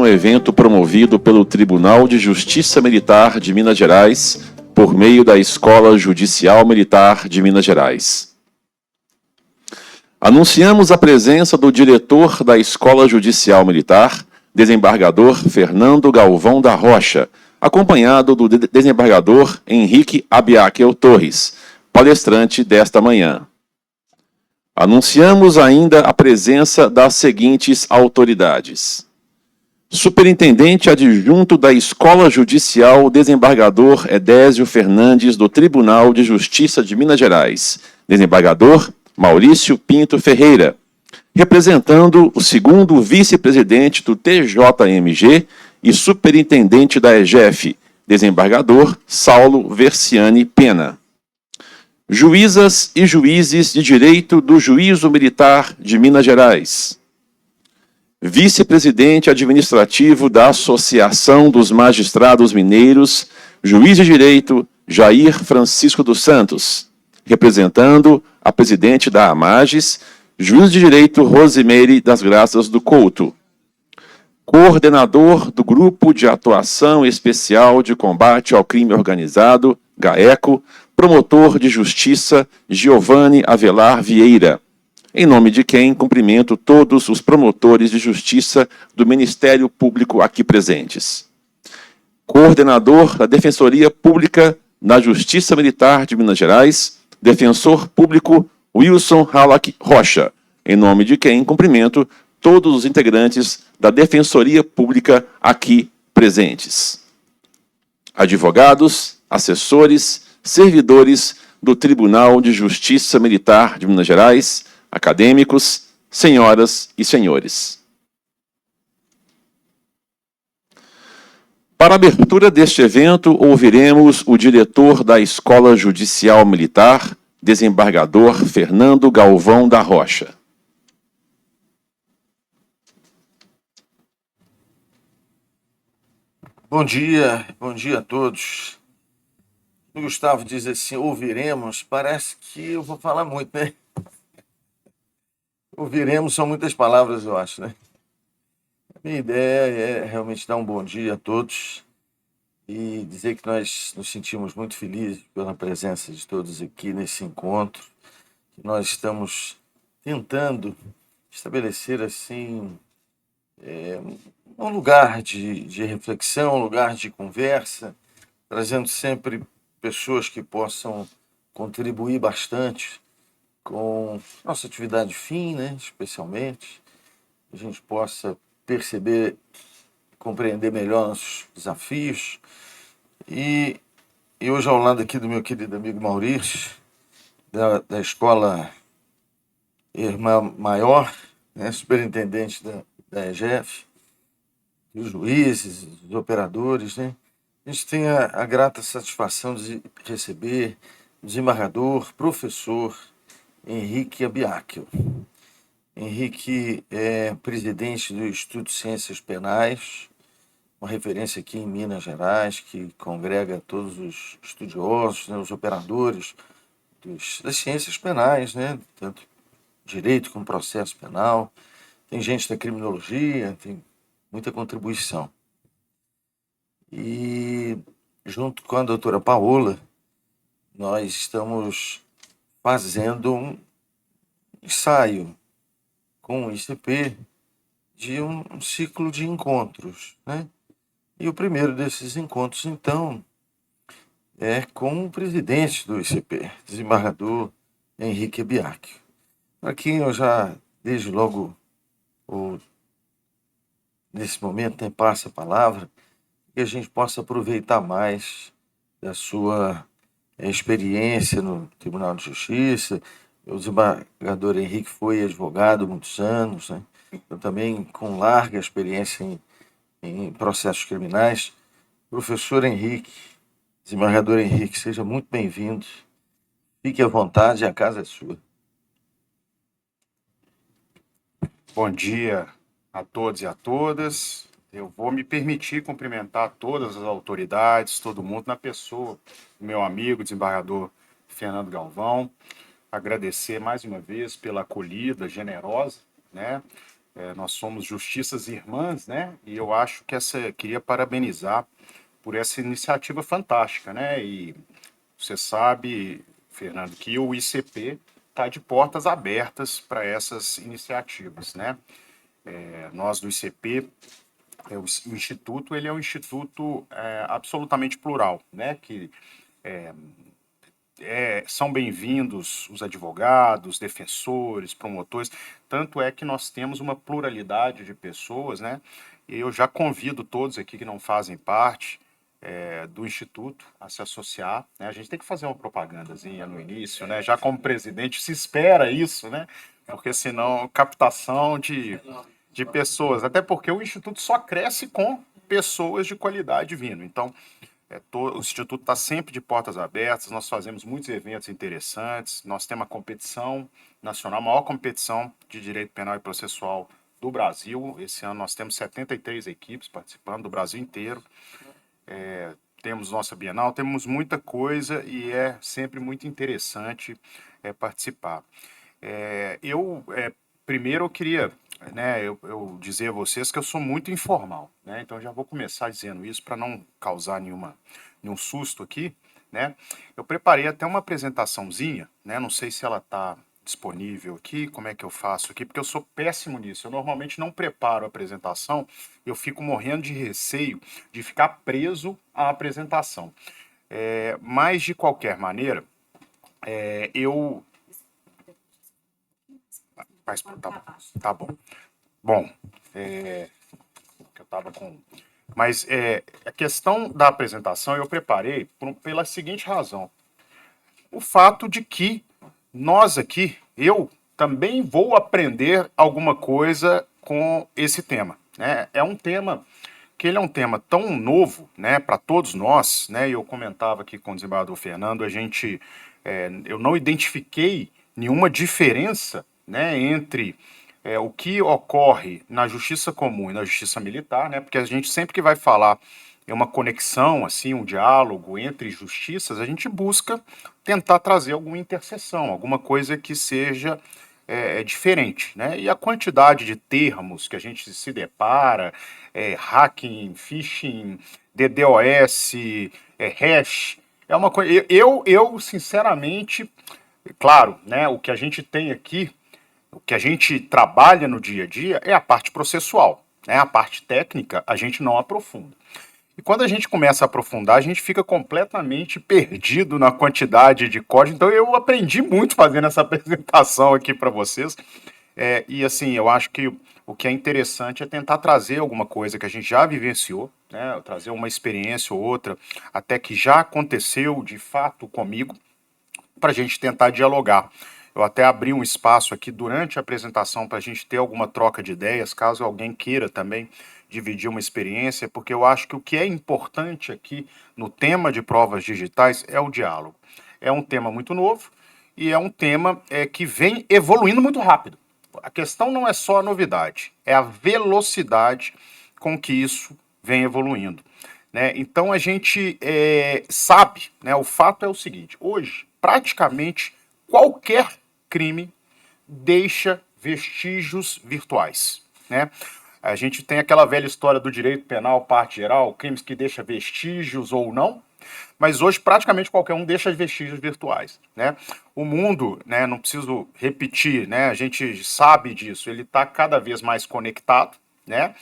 um evento promovido pelo Tribunal de Justiça Militar de Minas Gerais, por meio da Escola Judicial Militar de Minas Gerais. Anunciamos a presença do diretor da Escola Judicial Militar, desembargador Fernando Galvão da Rocha, acompanhado do desembargador Henrique Abiaquel Torres, palestrante desta manhã. Anunciamos ainda a presença das seguintes autoridades: Superintendente Adjunto da Escola Judicial, desembargador Edésio Fernandes, do Tribunal de Justiça de Minas Gerais. Desembargador Maurício Pinto Ferreira. Representando o segundo vice-presidente do TJMG e superintendente da EGEF, desembargador Saulo Versiani Pena. Juízas e juízes de direito do Juízo Militar de Minas Gerais. Vice-presidente administrativo da Associação dos Magistrados Mineiros, juiz de direito Jair Francisco dos Santos. Representando a presidente da AMAGES, juiz de direito Rosimeire das Graças do Couto. Coordenador do Grupo de Atuação Especial de Combate ao Crime Organizado, GAECO, promotor de justiça Giovanni Avelar Vieira, em nome de quem cumprimento todos os promotores de justiça do Ministério Público aqui presentes. Coordenador da Defensoria Pública na Justiça Militar de Minas Gerais, defensor público Wilson Halak Rocha, em nome de quem cumprimento todos os integrantes da Defensoria Pública aqui presentes. Advogados, assessores, servidores do Tribunal de Justiça Militar de Minas Gerais, acadêmicos, senhoras e senhores. Para a abertura deste evento, ouviremos o diretor da Escola Judicial Militar, desembargador Fernando Galvão da Rocha. Bom dia a todos. O Gustavo diz assim, ouviremos, parece que eu vou falar muito, né? Ouviremos são muitas palavras, eu acho, né? A minha ideia é realmente dar um bom dia a todos e dizer que nós nos sentimos muito felizes pela presença de todos aqui nesse encontro, que nós estamos tentando estabelecer, assim, um lugar de reflexão, um lugar de conversa, trazendo sempre pessoas que possam contribuir bastante com nossa atividade fim, né, especialmente, a gente possa perceber, compreender melhor nossos desafios. E hoje, ao lado aqui do meu querido amigo Maurício, da Escola Irmã Maior, né, superintendente da EGEF, os juízes, os operadores, né? A gente tem a grata satisfação de receber o desembargador, professor Henrique Abiaquel. Henrique é presidente do Instituto de Ciências Penais, uma referência aqui em Minas Gerais, que congrega todos os estudiosos, né, os operadores das ciências penais, né, tanto direito como processo penal. Tem gente da criminologia, tem muita contribuição. E, junto com a doutora Paola, nós estamos fazendo um ensaio com o ICP de um ciclo de encontros, né? E o primeiro desses encontros, então, é com o presidente do ICP, desembargador Henrique Abiaquel, para quem eu já, desde logo, nesse momento, passo a palavra, que a gente possa aproveitar mais da sua experiência no Tribunal de Justiça. O desembargador Henrique foi advogado há muitos anos, né? Eu também com larga experiência em processos criminais. Professor Henrique, desembargador Henrique, seja muito bem-vindo. Fique à vontade, a casa é sua. Bom dia a todos e a todas. Eu vou me permitir cumprimentar todas as autoridades, todo mundo, na pessoa do meu amigo, desembargador Fernando Galvão. Agradecer mais uma vez pela acolhida generosa, né? Nós somos justiças irmãs, né? E eu acho que queria parabenizar por essa iniciativa fantástica, né? E você sabe, Fernando, que o ICP está de portas abertas para essas iniciativas, né? Nós do ICP, o Instituto, ele é um instituto absolutamente plural, né? Que são bem-vindos os advogados, defensores, promotores, tanto é que nós temos uma pluralidade de pessoas, né? E eu já convido todos aqui que não fazem parte do Instituto a se associar, né? A gente tem que fazer uma propagandazinha no início, né? Já como presidente se espera isso, né? Porque senão captação de pessoas, até porque o Instituto só cresce com pessoas de qualidade vindo. Então, o Instituto está sempre de portas abertas, nós fazemos muitos eventos interessantes, nós temos a competição nacional, a maior competição de direito penal e processual do Brasil. Esse ano nós temos 73 equipes participando do Brasil inteiro. Temos nossa Bienal, temos muita coisa e é sempre muito interessante participar. Primeiro eu queria eu dizer a vocês que eu sou muito informal, né? Então já vou começar dizendo isso para não causar nenhum susto aqui, né? Eu preparei até uma apresentaçãozinha, né? Não sei se ela está disponível aqui, como é que eu faço aqui, porque eu sou péssimo nisso. Eu normalmente não preparo a apresentação, eu fico morrendo de receio de ficar preso à apresentação. Mas, de qualquer maneira, eu... Mas, tá bom. Bom, que eu estava com... Mas a questão da apresentação eu preparei pela seguinte razão. O fato de que nós aqui, eu também vou aprender alguma coisa com esse tema, né? É um tema que ele é um tema tão novo, né, para todos nós, né? E eu comentava aqui com o desembargador Fernando, eu não identifiquei nenhuma diferença, né, entre o que ocorre na justiça comum e na justiça militar, né? Porque a gente sempre que vai falar uma conexão, assim, um diálogo entre justiças, a gente busca tentar trazer alguma interseção, alguma coisa que seja diferente, né? E a quantidade de termos que a gente se depara, hacking, phishing, DDoS, hash, é uma coisa... Eu, sinceramente, claro, né, o que a gente tem aqui, o que a gente trabalha no dia a dia é a parte processual, né? A parte técnica a gente não aprofunda. E quando a gente começa a aprofundar, a gente fica completamente perdido na quantidade de código. Então eu aprendi muito fazendo essa apresentação aqui para vocês. E assim, eu acho que o que é interessante é tentar trazer alguma coisa que a gente já vivenciou, né? Trazer uma experiência ou outra, até que já aconteceu de fato comigo, para a gente tentar dialogar. Eu até abri um espaço aqui durante a apresentação para a gente ter alguma troca de ideias, caso alguém queira também dividir uma experiência, porque eu acho que o que é importante aqui no tema de provas digitais é o diálogo. É um tema muito novo e é um tema que vem evoluindo muito rápido. A questão não é só a novidade, é a velocidade com que isso vem evoluindo, né? Então a gente sabe, né, o fato é o seguinte, hoje praticamente qualquer crime deixa vestígios virtuais, né? A gente tem aquela velha história do direito penal, parte geral, crimes que deixam vestígios ou não, mas hoje praticamente qualquer um deixa vestígios virtuais, né? O mundo, né, não preciso repetir, né, a gente sabe disso, ele está cada vez mais conectado, né?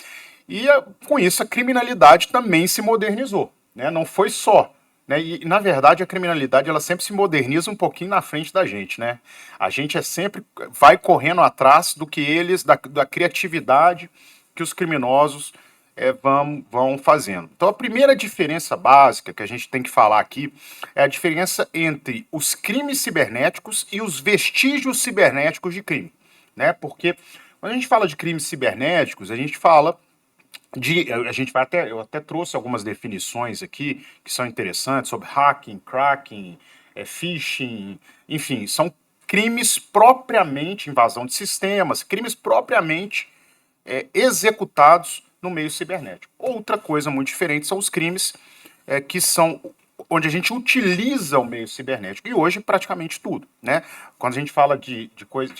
E com isso a criminalidade também se modernizou, né? Não foi só, né? E na verdade a criminalidade ela sempre se moderniza um pouquinho na frente da gente, né? A gente sempre vai correndo atrás do que da criatividade que os criminosos vão fazendo. Então a primeira diferença básica que a gente tem que falar aqui é a diferença entre os crimes cibernéticos e os vestígios cibernéticos de crime, né? Porque quando a gente fala de crimes cibernéticos, a gente fala eu até trouxe algumas definições aqui que são interessantes sobre hacking, cracking, phishing, enfim, são crimes propriamente, invasão de sistemas, crimes propriamente executados no meio cibernético. Outra coisa muito diferente são os crimes que são onde a gente utiliza o meio cibernético, e hoje praticamente tudo, né? Quando a gente fala de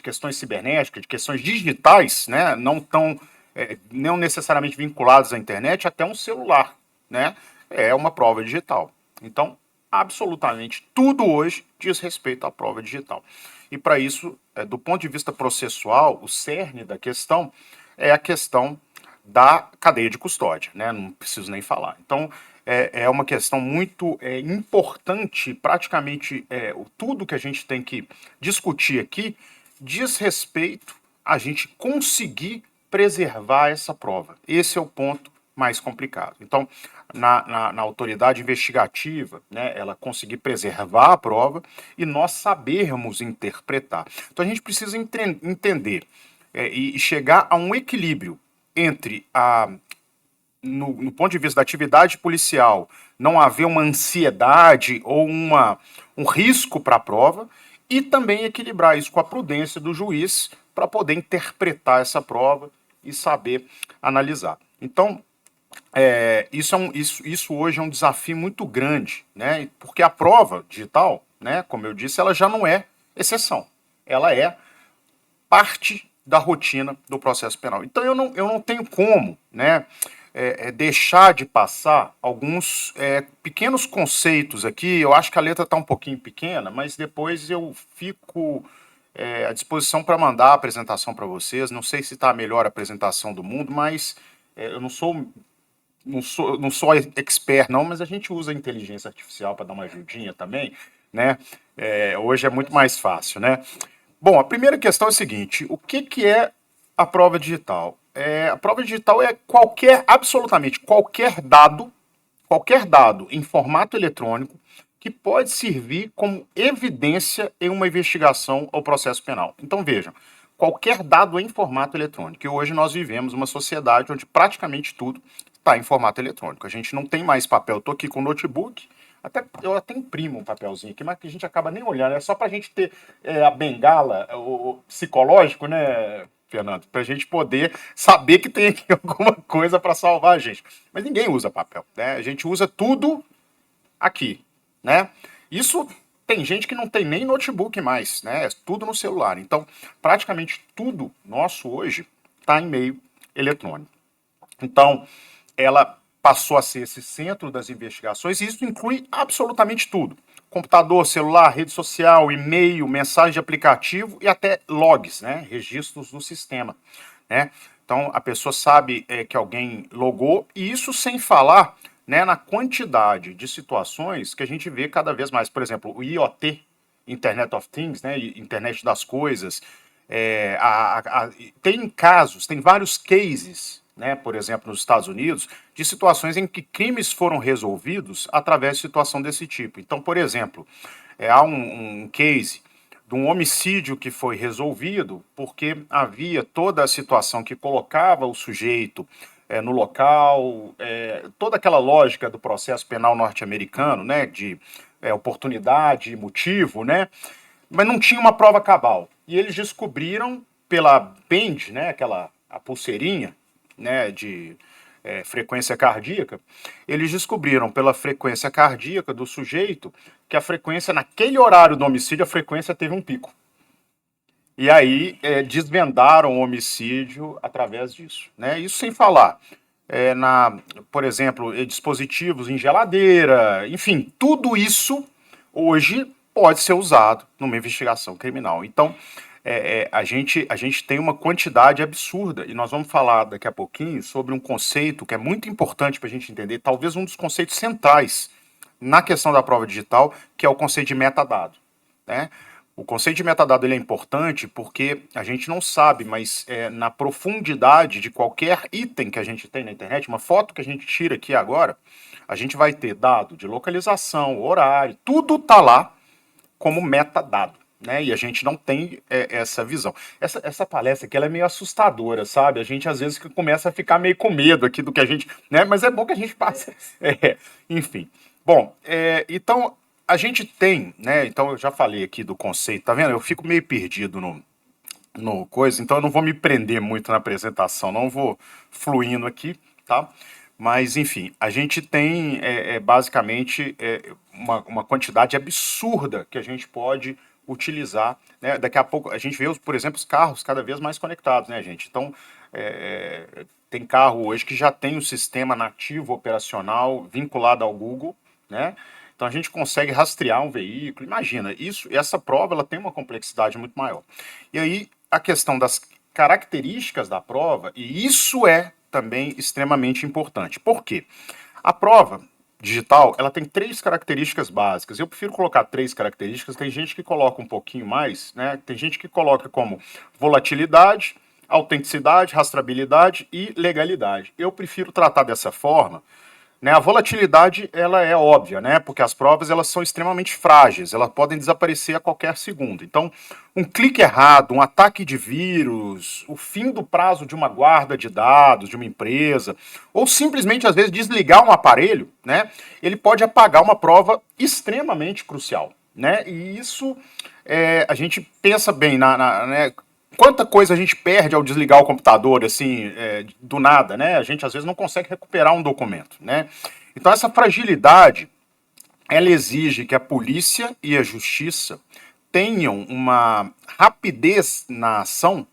questões cibernéticas, de questões digitais, né, não necessariamente vinculadas à internet, até um celular, né, é uma prova digital. Então, absolutamente tudo hoje diz respeito à prova digital. E para isso, do ponto de vista processual, o cerne da questão é a questão da cadeia de custódia, né? Não preciso nem falar. Então, é uma questão muito importante, praticamente tudo que a gente tem que discutir aqui diz respeito a gente conseguir preservar essa prova. Esse é o ponto mais complicado. Então, na autoridade investigativa, né, ela conseguir preservar a prova e nós sabermos interpretar. Então, a gente precisa entender e chegar a um equilíbrio entre no ponto de vista da atividade policial, não haver uma ansiedade ou um risco para a prova, e também equilibrar isso com a prudência do juiz para poder interpretar essa prova e saber analisar. Então, isso hoje é um desafio muito grande, né? Porque a prova digital, né, como eu disse, ela já não é exceção, ela é parte da rotina do processo penal. Então eu não tenho como, né, deixar de passar alguns pequenos conceitos aqui. Eu acho que a letra está um pouquinho pequena, mas depois eu fico à disposição para mandar a apresentação para vocês. Não sei se está a melhor apresentação do mundo, mas eu não sou expert não, mas a gente usa a inteligência artificial para dar uma ajudinha também, né? Hoje é muito mais fácil, né? Bom, a primeira questão é a seguinte: o que é a prova digital? A prova digital é absolutamente qualquer dado em formato eletrônico que pode servir como evidência em uma investigação ou processo penal. Então vejam, qualquer dado em formato eletrônico. E hoje nós vivemos uma sociedade onde praticamente tudo está em formato eletrônico. A gente não tem mais papel. Estou aqui com o notebook. Eu até imprimo um papelzinho aqui, mas que a gente acaba nem olhando. É só para a gente ter a bengala, o psicológico, né, Fernando? Para a gente poder saber que tem aqui alguma coisa para salvar a gente. Mas ninguém usa papel, né? A gente usa tudo aqui, né? Isso tem gente que não tem nem notebook mais, né? É tudo no celular. Então, praticamente tudo nosso hoje está em meio eletrônico. Então, ela passou a ser esse centro das investigações, e isso inclui absolutamente tudo: computador, celular, rede social, e-mail, mensagem de aplicativo e até logs, né, registros do sistema, né? Então a pessoa sabe que alguém logou, e isso sem falar, né, na quantidade de situações que a gente vê cada vez mais. Por exemplo, o IoT, Internet of Things, né, Internet das Coisas. Tem vários cases, né, por exemplo, nos Estados Unidos, de situações em que crimes foram resolvidos através de situação desse tipo. Então, por exemplo, há um case de um homicídio que foi resolvido porque havia toda a situação que colocava o sujeito no local, toda aquela lógica do processo penal norte-americano, né, de oportunidade e motivo, né, mas não tinha uma prova cabal. E eles descobriram pela band, né, a pulseirinha, né, de frequência cardíaca, eles descobriram pela frequência cardíaca do sujeito que a frequência, naquele horário do homicídio, a frequência teve um pico. E aí desvendaram o homicídio através disso, né? Isso sem falar, por exemplo, dispositivos em geladeira, enfim, tudo isso hoje pode ser usado numa investigação criminal. Então, a gente tem uma quantidade absurda, e nós vamos falar daqui a pouquinho sobre um conceito que é muito importante para a gente entender, talvez um dos conceitos centrais na questão da prova digital, que é o conceito de metadado, né? O conceito de metadado ele é importante porque a gente não sabe, mas na profundidade de qualquer item que a gente tem na internet, uma foto que a gente tira aqui agora, a gente vai ter dado de localização, horário, tudo está lá como metadado, né? E a gente não tem essa visão. Essa palestra aqui ela é meio assustadora, sabe? A gente às vezes começa a ficar meio com medo aqui do que a gente, né? Mas é bom que a gente passe. Enfim. Bom, então a gente tem, né? Então eu já falei aqui do conceito, tá vendo? Eu fico meio perdido no coisa, então eu não vou me prender muito na apresentação, não vou fluindo aqui, tá? Mas, enfim, a gente tem basicamente uma quantidade absurda que a gente pode utilizar, né? Daqui a pouco a gente vê, por exemplo, os carros cada vez mais conectados, né, gente? Então, tem carro hoje que já tem um sistema nativo operacional vinculado ao Google, né? Então a gente consegue rastrear um veículo. Imagina, essa prova ela tem uma complexidade muito maior. E aí a questão das características da prova, e isso é também extremamente importante. Por quê? A prova digital, ela tem 3 características básicas. Eu prefiro colocar 3 características, tem gente que coloca um pouquinho mais, né? Tem gente que coloca como volatilidade, autenticidade, rastreabilidade e legalidade. Eu prefiro tratar dessa forma, né? A volatilidade ela é óbvia, né? Porque as provas elas são extremamente frágeis, elas podem desaparecer a qualquer segundo. Então, um clique errado, um ataque de vírus, o fim do prazo de uma guarda de dados de uma empresa, ou simplesmente às vezes desligar um aparelho, né? Ele pode apagar uma prova extremamente crucial, né? E isso a gente pensa bem né? Quanta coisa a gente perde ao desligar o computador, assim, do nada, né? A gente às vezes não consegue recuperar um documento, né? Então essa fragilidade, ela exige que a polícia e a justiça tenham uma rapidez na ação,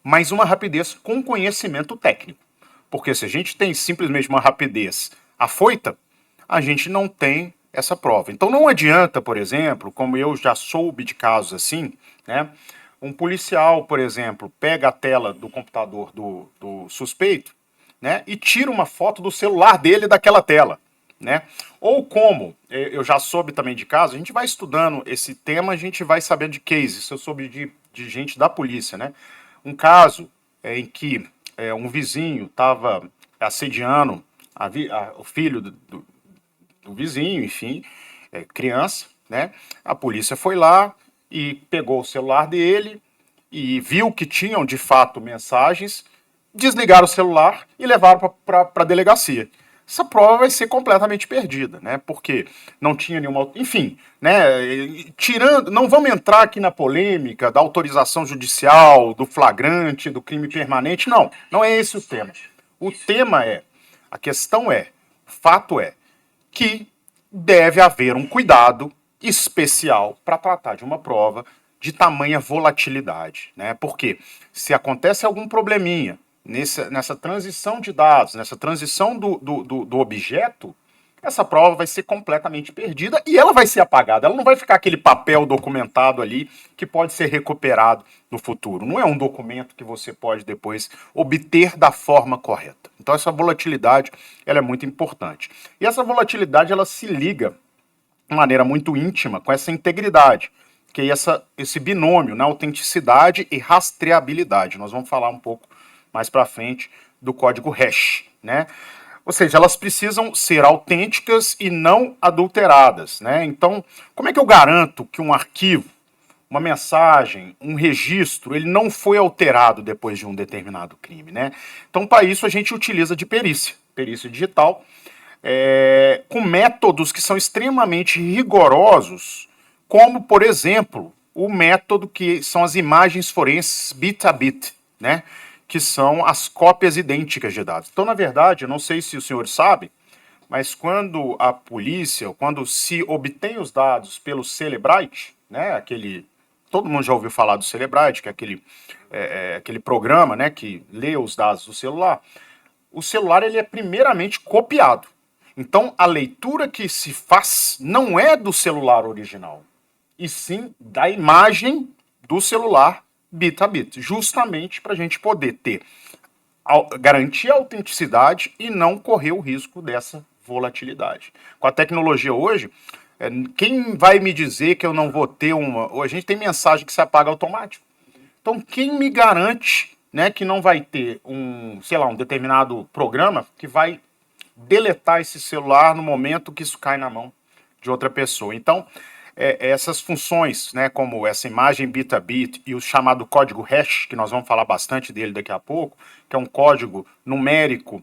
mas uma rapidez com conhecimento técnico. Porque se a gente tem simplesmente uma rapidez afoita, a gente não tem essa prova. Então não adianta, por exemplo, como eu já soube de casos assim, né? Um policial, por exemplo, pega a tela do computador do suspeito, né, e tira uma foto do celular dele daquela tela, né? Ou como, eu já soube também de casos, a gente vai estudando esse tema, a gente vai sabendo de cases, eu soube de gente da polícia, né? Um caso em que um vizinho estava assediando o filho do vizinho, enfim, criança, né? A polícia foi lá e pegou o celular dele e viu que tinham de fato mensagens, desligaram o celular e levaram para a delegacia. Essa prova vai ser completamente perdida, né? Porque não tinha nenhuma. Enfim, né? Tirando. Não vamos entrar aqui na polêmica da autorização judicial, do flagrante, do crime permanente. Não, não é esse o tema. O tema a questão o fato é que deve haver um cuidado especial para tratar de uma prova de tamanha volatilidade, né? Porque se acontece algum probleminha nessa transição de dados, nessa transição do objeto, essa prova vai ser completamente perdida e ela vai ser apagada. Ela não vai ficar aquele papel documentado ali que pode ser recuperado no futuro. Não é um documento que você pode depois obter da forma correta. Então essa volatilidade ela é muito importante. E essa volatilidade ela se liga de maneira muito íntima com essa integridade, que é esse binômio, né, autenticidade e rastreabilidade. Nós vamos falar um pouco mais para frente do código hash, né? Ou seja, elas precisam ser autênticas e não adulteradas, né? Então, como é que eu garanto que um arquivo, uma mensagem, um registro, ele não foi alterado depois de um determinado crime, né? Então, para isso, a gente utiliza de perícia digital, com métodos que são extremamente rigorosos, como, por exemplo, o método que são as imagens forenses bit a bit, né? Que são as cópias idênticas de dados. Então, na verdade, eu não sei se os senhores sabem, mas quando a polícia, quando se obtém os dados pelo Cellebrite, né, todo mundo já ouviu falar do Cellebrite, que é aquele programa, né, que lê os dados do celular, o celular ele é primeiramente copiado. Então, a leitura que se faz não é do celular original, e sim da imagem do celular bit a bit, justamente para a gente poder garantir a autenticidade e não correr o risco dessa volatilidade. Com a tecnologia hoje, quem vai me dizer que eu não vou ter a gente tem mensagem que se apaga automático. Então, quem me garante, né, que não vai ter um determinado programa que vai deletar esse celular no momento que isso cai na mão de outra pessoa? Então, essas funções, né, como essa imagem bit a bit e o chamado código hash, que nós vamos falar bastante dele daqui a pouco, que é um código numérico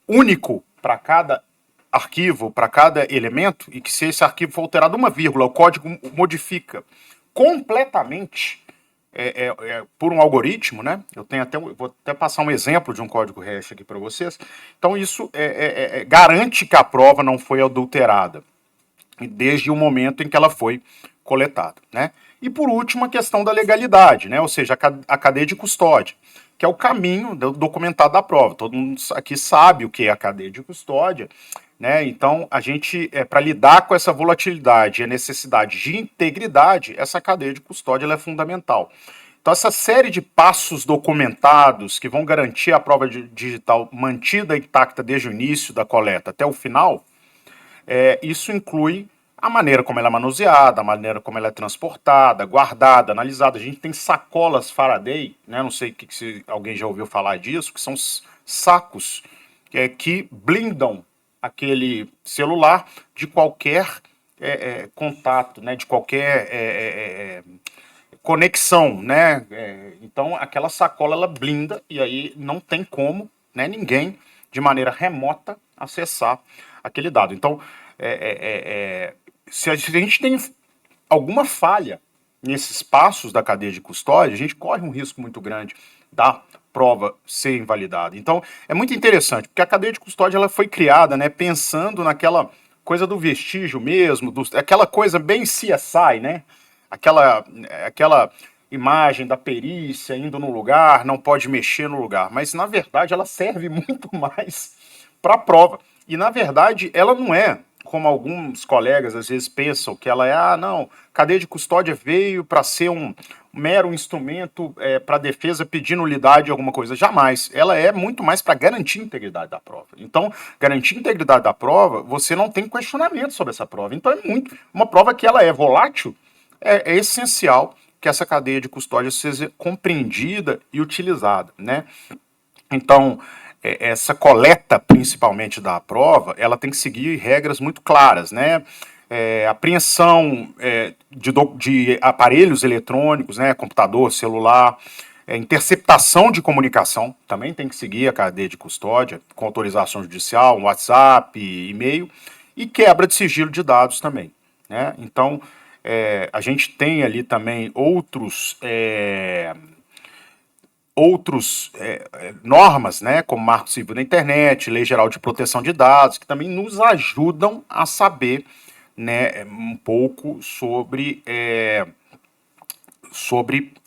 único para cada arquivo, para cada elemento, e que se esse arquivo for alterado uma vírgula, o código modifica completamente por um algoritmo, né? Vou até passar um exemplo de um código hash aqui para vocês. Então, isso garante que a prova não foi adulterada desde o momento em que ela foi coletada, né? E por último, a questão da legalidade, né? Ou seja, a cadeia de custódia, que é o caminho documentado da prova. Todo mundo aqui sabe o que é a cadeia de custódia, né? Então, a gente, para lidar com essa volatilidade e a necessidade de integridade, essa cadeia de custódia ela é fundamental. Então, essa série de passos documentados que vão garantir a prova digital mantida intacta desde o início da coleta até o final, isso inclui a maneira como ela é manuseada, a maneira como ela é transportada, guardada, analisada. A gente tem sacolas Faraday, né? Não sei se alguém já ouviu falar disso, que são sacos que blindam aquele celular de qualquer contato, né? De qualquer conexão, né? Então, aquela sacola ela blinda e aí não tem como, né, ninguém de maneira remota acessar aquele dado. Então, se a gente tem alguma falha nesses passos da cadeia de custódia, a gente corre um risco muito grande da prova ser invalidada. Então, é muito interessante, porque a cadeia de custódia ela foi criada, né, pensando naquela coisa do vestígio mesmo, aquela coisa bem CSI, né? Aquela imagem da perícia indo no lugar, não pode mexer no lugar. Mas, na verdade, ela serve muito mais para a prova. E, na verdade, ela não é, como alguns colegas às vezes pensam, que ela é, não, cadeia de custódia veio para ser um mero instrumento para a defesa pedir nulidade de alguma coisa. Jamais. Ela é muito mais para garantir a integridade da prova. Então, garantir a integridade da prova, você não tem questionamento sobre essa prova. Então, uma prova que ela é volátil, é essencial que essa cadeia de custódia seja compreendida e utilizada, né? Então, essa coleta, principalmente da prova, ela tem que seguir regras muito claras, né? Apreensão de aparelhos eletrônicos, né? Computador, celular, interceptação de comunicação, também tem que seguir a cadeia de custódia, com autorização judicial, WhatsApp, e-mail, e quebra de sigilo de dados também, né? Então, a gente tem ali também outros normas, né, como Marco Civil da Internet, Lei Geral de Proteção de Dados, que também nos ajudam a saber, né, um pouco sobre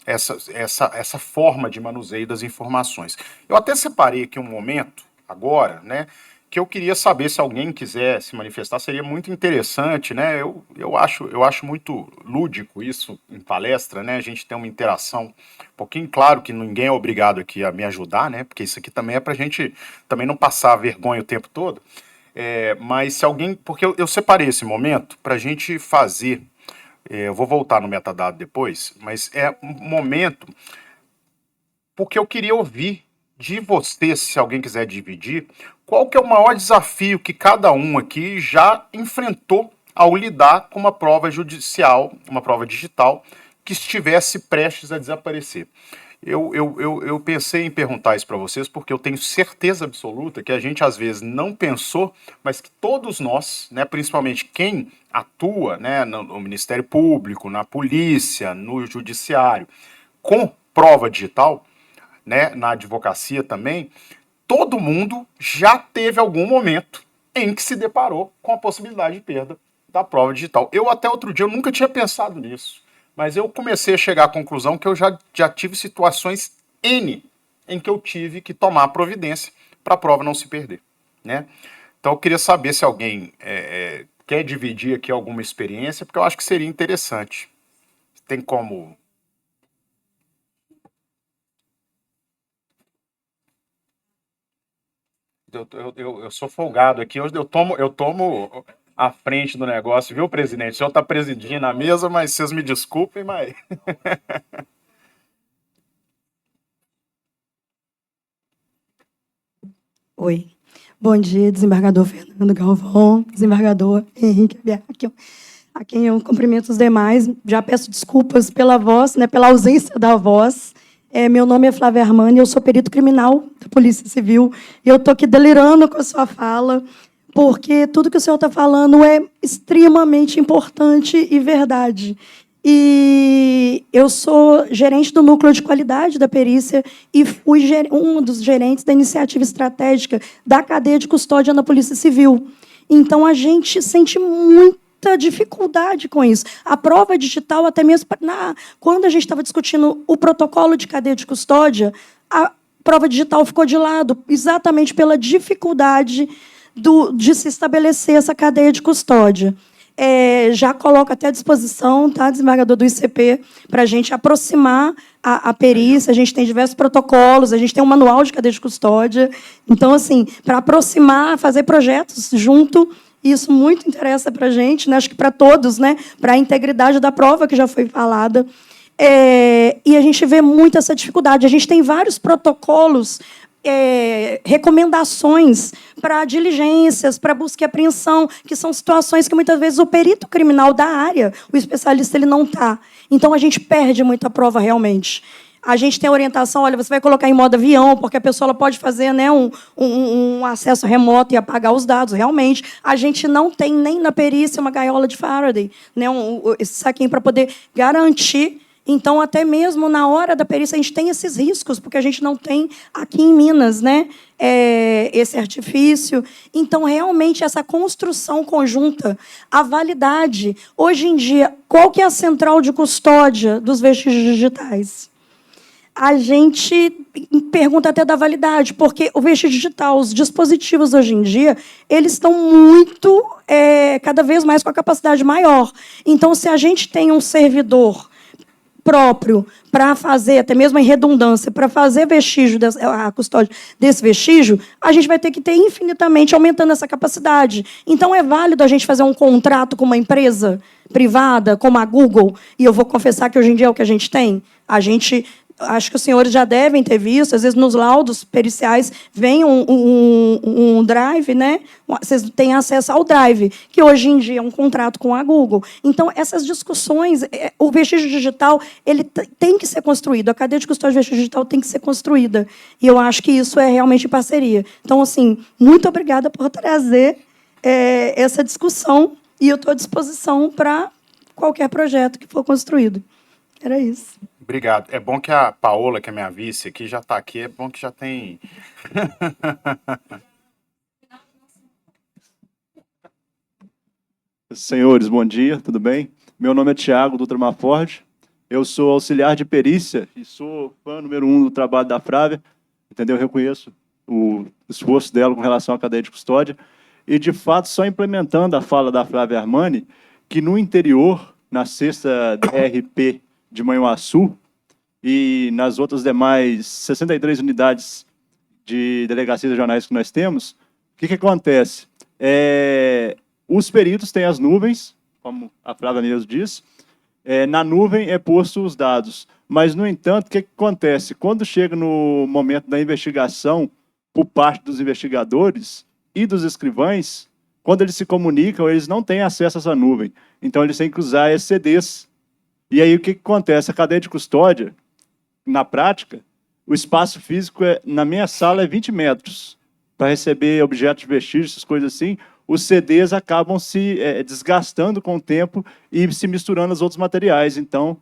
essa forma de manuseio das informações. Eu até separei aqui um momento, agora, né, que eu queria saber se alguém quiser se manifestar, seria muito interessante, né? Eu acho muito lúdico isso em palestra, né? A gente tem uma interação um pouquinho, claro que ninguém é obrigado aqui a me ajudar, né? Porque isso aqui também é pra gente também não passar vergonha o tempo todo. Mas se alguém, porque eu separei esse momento pra gente fazer, eu vou voltar no metadado depois, mas é um momento porque eu queria ouvir de vocês, se alguém quiser dividir, qual que é o maior desafio que cada um aqui já enfrentou ao lidar com uma prova judicial, uma prova digital, que estivesse prestes a desaparecer. Eu pensei em perguntar isso para vocês porque eu tenho certeza absoluta que a gente às vezes não pensou, mas que todos nós, né, principalmente quem atua, né, no Ministério Público, na polícia, no judiciário, com prova digital, né, na advocacia também, todo mundo já teve algum momento em que se deparou com a possibilidade de perda da prova digital. Eu até outro dia eu nunca tinha pensado nisso, mas eu comecei a chegar à conclusão que eu já tive situações N em que eu tive que tomar providência para a prova não se perder, né? Então eu queria saber se alguém quer dividir aqui alguma experiência, porque eu acho que seria interessante. Tem como... Eu sou folgado aqui, eu tomo a frente do negócio, viu, presidente? O senhor está presidindo a mesa, mas vocês me desculpem, mas... Oi. Bom dia, desembargador Fernando Galvão, desembargador Henrique Abiac, a quem eu cumprimento os demais. Já peço desculpas pela voz, né, pela ausência da voz. Meu nome é Flávia Armani, eu sou perito criminal da Polícia Civil, e eu estou aqui delirando com a sua fala, porque tudo que o senhor está falando é extremamente importante e verdade. E eu sou gerente do núcleo de qualidade da perícia e fui um dos gerentes da iniciativa estratégica da cadeia de custódia na Polícia Civil. Então, a gente sente muita dificuldade com isso. A prova digital, até mesmo quando a gente estava discutindo o protocolo de cadeia de custódia, a prova digital ficou de lado, exatamente pela dificuldade de se estabelecer essa cadeia de custódia. Já coloco até à disposição, tá, desembargador do ICP, para a gente aproximar a perícia. A gente tem diversos protocolos, a gente tem um manual de cadeia de custódia. Então, assim, para aproximar, fazer projetos junto, isso muito interessa para a gente, né? Acho que para todos, né? Para a integridade da prova, que já foi falada. E a gente vê muito essa dificuldade. A gente tem vários protocolos, recomendações para diligências, para busca e apreensão, que são situações que, muitas vezes, o perito criminal da área, o especialista, ele não está. Então, a gente perde muita prova, realmente. A gente tem a orientação, olha, você vai colocar em modo avião, porque a pessoa ela pode fazer, né, um acesso remoto e apagar os dados. Realmente, a gente não tem nem na perícia uma gaiola de Faraday, né, esse saquinho para poder garantir. Então, até mesmo na hora da perícia, a gente tem esses riscos, porque a gente não tem aqui em Minas, né, esse artifício. Então, realmente, essa construção conjunta, a validade. Hoje em dia, qual que é a central de custódia dos vestígios digitais? A gente pergunta até da validade, porque o vestígio digital, os dispositivos hoje em dia, eles estão muito, cada vez mais com a capacidade maior. Então, se a gente tem um servidor próprio para fazer, até mesmo em redundância, para fazer vestígio, a custódia desse vestígio, a gente vai ter que ter infinitamente aumentando essa capacidade. Então, é válido a gente fazer um contrato com uma empresa privada, como a Google, e eu vou confessar que hoje em dia é o que a gente tem. Acho que os senhores já devem ter visto, às vezes nos laudos periciais vem um drive, né? Vocês têm acesso ao drive, que hoje em dia é um contrato com a Google. Então, essas discussões, o vestígio digital ele tem que ser construído, a cadeia de custódia de vestígio digital tem que ser construída. E eu acho que isso é realmente parceria. Então, assim, muito obrigada por trazer essa discussão, e eu estou à disposição para qualquer projeto que for construído. Era isso. Obrigado. É bom que a Paola, que é minha vice aqui, já está aqui. É bom que já tem... Senhores, bom dia, tudo bem? Meu nome é Tiago Dutra Maford. Eu sou auxiliar de perícia e sou fã número 1 do trabalho da Flávia. Entendeu? Eu reconheço o esforço dela com relação à cadeia de custódia. E, de fato, só implementando a fala da Flávia Armani, que no interior, na 6ª DRP de Manhuaçu e nas outras demais 63 unidades de delegacias regionais que nós temos, o que acontece? Os peritos têm as nuvens, como a Flávia mesmo disse, na nuvem é posto os dados. Mas, no entanto, o que acontece? Quando chega no momento da investigação, por parte dos investigadores e dos escrivães, quando eles se comunicam, eles não têm acesso a essa nuvem. Então, eles têm que usar SCDs. E aí, o que acontece? A cadeia de custódia, na prática, o espaço físico na minha sala é 20 metros. Para receber objetos de vestígio, essas coisas assim, os CDs acabam se desgastando com o tempo e se misturando aos outros materiais. Então,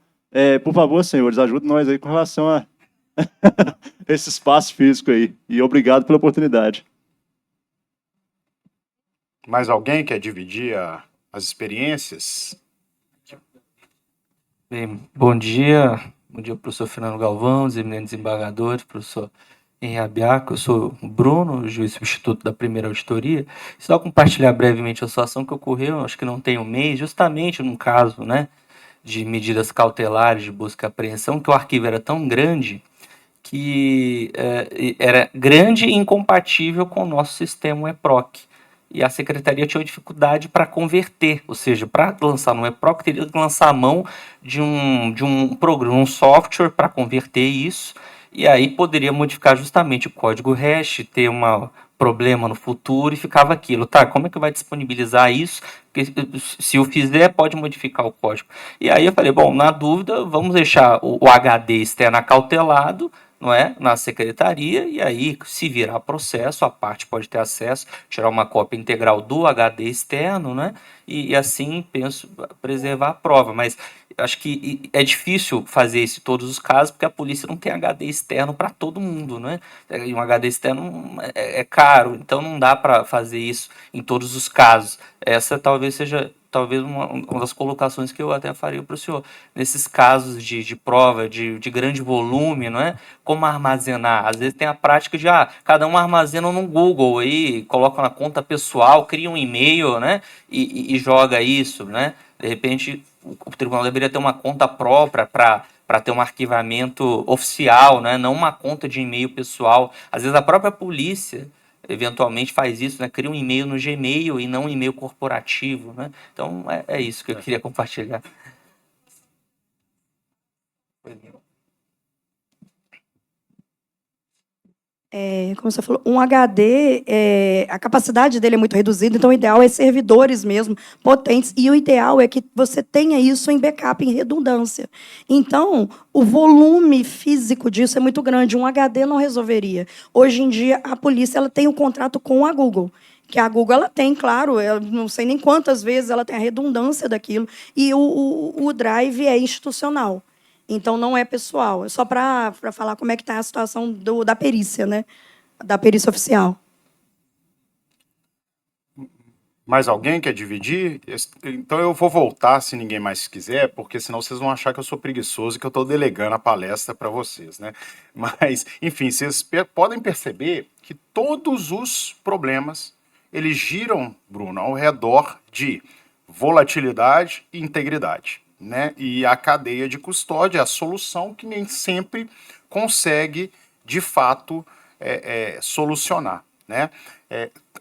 por favor, senhores, ajudem nós aí com relação a esse espaço físico aí. E obrigado pela oportunidade. Mais alguém quer dividir as experiências? Bem, bom dia, professor Fernando Galvão, os eminentes desembargadores, professor Henrique Abiaco. Eu sou o Bruno, juiz substituto da primeira auditoria. Só compartilhar brevemente a situação que ocorreu, acho que não tem um mês, justamente num caso, né, de medidas cautelares de busca e apreensão, que o arquivo era tão grande que era grande e incompatível com o nosso sistema EPROC. E a secretaria tinha dificuldade para converter, ou seja, para lançar no EPROC, teria que lançar a mão de um programa, um software para converter isso, e aí poderia modificar justamente o código hash, ter um problema no futuro, e ficava aquilo, tá, como é que vai disponibilizar isso? Porque se eu fizer, pode modificar o código. E aí eu falei, bom, na dúvida, vamos deixar o HD externo acautelado, não é, na secretaria, e aí, se virar processo, a parte pode ter acesso, tirar uma cópia integral do HD externo, né, e assim, penso, preservar a prova. Mas acho que é difícil fazer isso em todos os casos, porque a polícia não tem HD externo para todo mundo, né? E um HD externo é caro, então não dá para fazer isso em todos os casos. Essa talvez seja uma das colocações que eu até faria para o senhor. Nesses casos de prova, de grande volume, não é? Como armazenar? Às vezes tem a prática de, cada um armazena no Google aí, coloca na conta pessoal, cria um e-mail, né? E joga isso, né? De repente, o tribunal deveria ter uma conta própria para ter um arquivamento oficial, né? Não uma conta de e-mail pessoal. Às vezes a própria polícia eventualmente faz isso, né? Cria um e-mail no Gmail e não um e-mail corporativo, né? Então é isso que eu queria compartilhar. Como você falou, um HD, a capacidade dele é muito reduzida, então o ideal é servidores mesmo, potentes, e o ideal é que você tenha isso em backup, em redundância. Então, o volume físico disso é muito grande, um HD não resolveria. Hoje em dia, a polícia ela tem um contrato com a Google, que a Google ela tem, claro, eu não sei nem quantas vezes ela tem a redundância daquilo, e o Drive é institucional. Então, não é pessoal. É só para falar como é que está a situação da perícia, né? Da perícia oficial. Mais alguém quer dividir? Então eu vou voltar se ninguém mais quiser, porque senão vocês vão achar que eu sou preguiçoso e que eu estou delegando a palestra para vocês, né? Mas, enfim, vocês podem perceber que todos os problemas, eles giram, Bruno, ao redor de volatilidade e integridade, né? E a cadeia de custódia é a solução que nem sempre consegue, de fato, solucionar, né?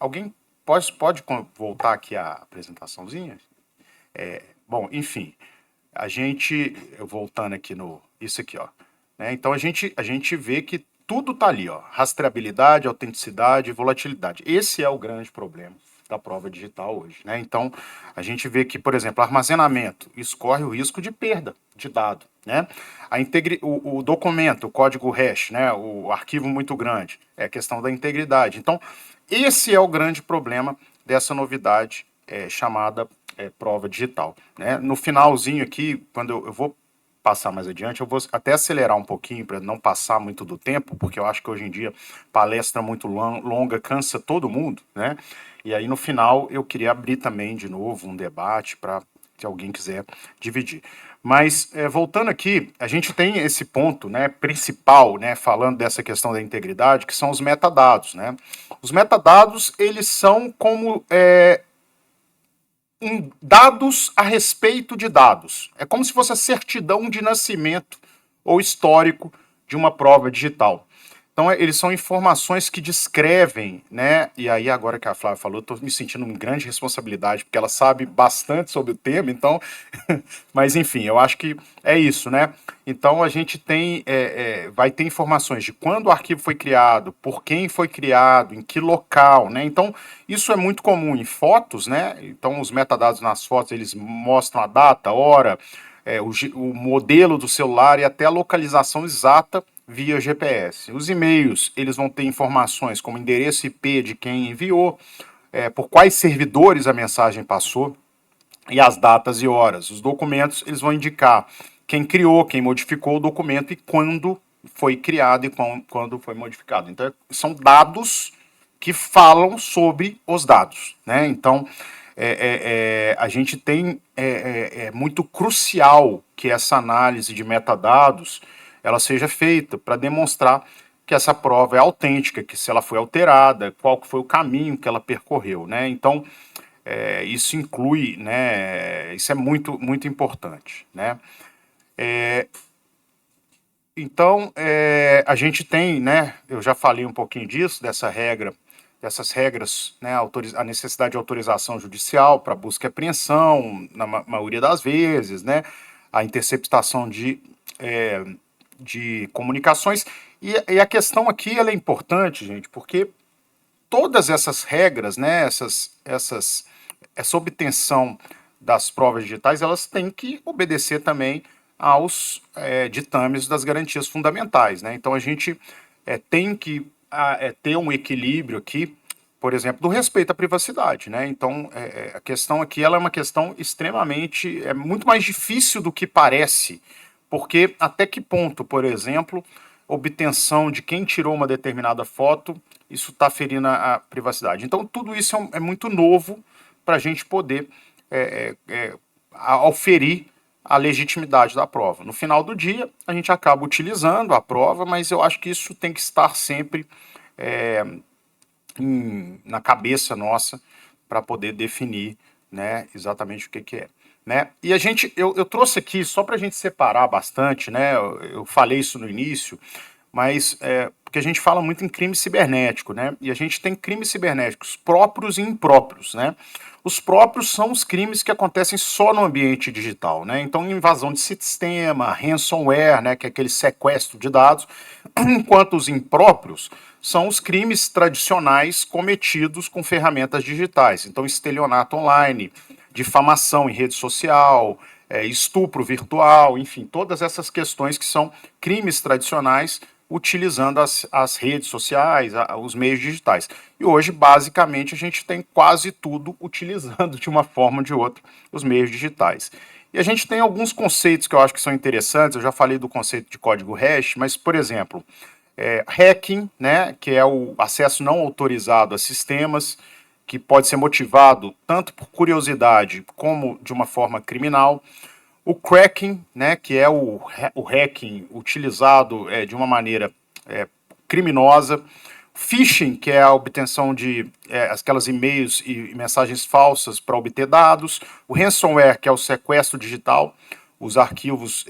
Alguém pode voltar aqui a apresentaçãozinha? Bom, enfim, voltando aqui isso aqui, ó, né? Então a gente vê que tudo tá ali, ó, rastreabilidade, autenticidade, volatilidade. Esse é o grande problema da prova digital hoje, né? Então a gente vê que, por exemplo, armazenamento, isso corre o risco de perda de dado, né? O documento, o código hash, né? O arquivo muito grande, é a questão da integridade. Então esse é o grande problema dessa novidade chamada prova digital, né? No finalzinho aqui, quando eu vou passar mais adiante, eu vou até acelerar um pouquinho para não passar muito do tempo, porque eu acho que hoje em dia palestra muito longa cansa todo mundo, né? E aí no final eu queria abrir também de novo um debate para se alguém quiser dividir. Mas voltando aqui, a gente tem esse ponto, né, principal, né, falando dessa questão da integridade, que são os metadados, né? Os metadados, eles são como dados a respeito de dados. É como se fosse a certidão de nascimento ou histórico de uma prova digital. Então, eles são informações que descrevem, né? E aí, agora que a Flávia falou, eu estou me sentindo uma grande responsabilidade, porque ela sabe bastante sobre o tema, então. Mas, enfim, eu acho que é isso, né? Então, a gente vai ter informações de quando o arquivo foi criado, por quem foi criado, em que local, né? Então, isso é muito comum em fotos, né? Então, os metadados nas fotos, eles mostram a data, a hora, o modelo do celular e até a localização exata via GPS. Os e-mails, eles vão ter informações como endereço IP de quem enviou, por quais servidores a mensagem passou e as datas e horas. Os documentos, eles vão indicar quem criou, quem modificou o documento e quando foi criado e quando foi modificado. Então, são dados que falam sobre os dados, né? Então, a gente tem muito crucial que essa análise de metadados ela seja feita para demonstrar que essa prova é autêntica, que se ela foi alterada, qual foi o caminho que ela percorreu, né? Então, isso inclui, né? Isso é muito, muito importante, né? Então, a gente tem, né? Eu já falei um pouquinho disso, dessas regras, né? A necessidade de autorização judicial para busca e apreensão, na maioria das vezes, né? A interceptação de comunicações. E a questão aqui ela é importante, gente, porque todas essas regras, né, essa obtenção das provas digitais, elas têm que obedecer também aos ditames das garantias fundamentais, né? Então a gente tem que ter um equilíbrio aqui, por exemplo, do respeito à privacidade, né? Então a questão aqui ela é uma questão extremamente, muito mais difícil do que parece, porque até que ponto, por exemplo, obtenção de quem tirou uma determinada foto, isso está ferindo a privacidade. Então tudo isso é muito novo para a gente poder auferir a legitimidade da prova. No final do dia, a gente acaba utilizando a prova, mas eu acho que isso tem que estar sempre na cabeça nossa para poder definir, né, exatamente o que é. Né? E eu trouxe aqui, só para a gente separar bastante, né, eu falei isso no início, mas porque a gente fala muito em crime cibernético, né? E a gente tem crimes cibernéticos próprios e impróprios, né? Os próprios são os crimes que acontecem só no ambiente digital, né? Então, invasão de sistema, ransomware, né, que é aquele sequestro de dados, enquanto os impróprios são os crimes tradicionais cometidos com ferramentas digitais. Então, estelionato online, difamação em rede social, estupro virtual, enfim, todas essas questões que são crimes tradicionais utilizando as redes sociais, os meios digitais. E hoje, basicamente, a gente tem quase tudo utilizando de uma forma ou de outra os meios digitais. E a gente tem alguns conceitos que eu acho que são interessantes, eu já falei do conceito de código hash, mas, por exemplo, hacking, né, que é o acesso não autorizado a sistemas, que pode ser motivado tanto por curiosidade como de uma forma criminal. O cracking, né, que é o hacking utilizado de uma maneira criminosa. Phishing, que é a obtenção de aquelas e-mails e mensagens falsas para obter dados. O ransomware, que é o sequestro digital. Os arquivos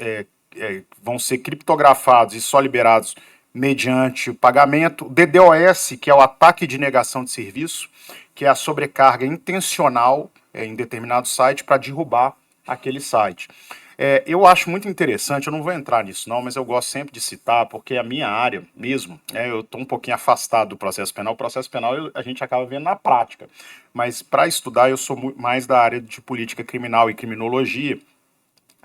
vão ser criptografados e só liberados mediante o pagamento. O DDoS, que é o ataque de negação de serviço, que é a sobrecarga intencional em determinado site para derrubar aquele site. Eu acho muito interessante, eu não vou entrar nisso não, mas eu gosto sempre de citar, porque a minha área mesmo, eu estou um pouquinho afastado do processo penal. O processo penal a gente acaba vendo na prática, mas para estudar eu sou mais da área de política criminal e criminologia,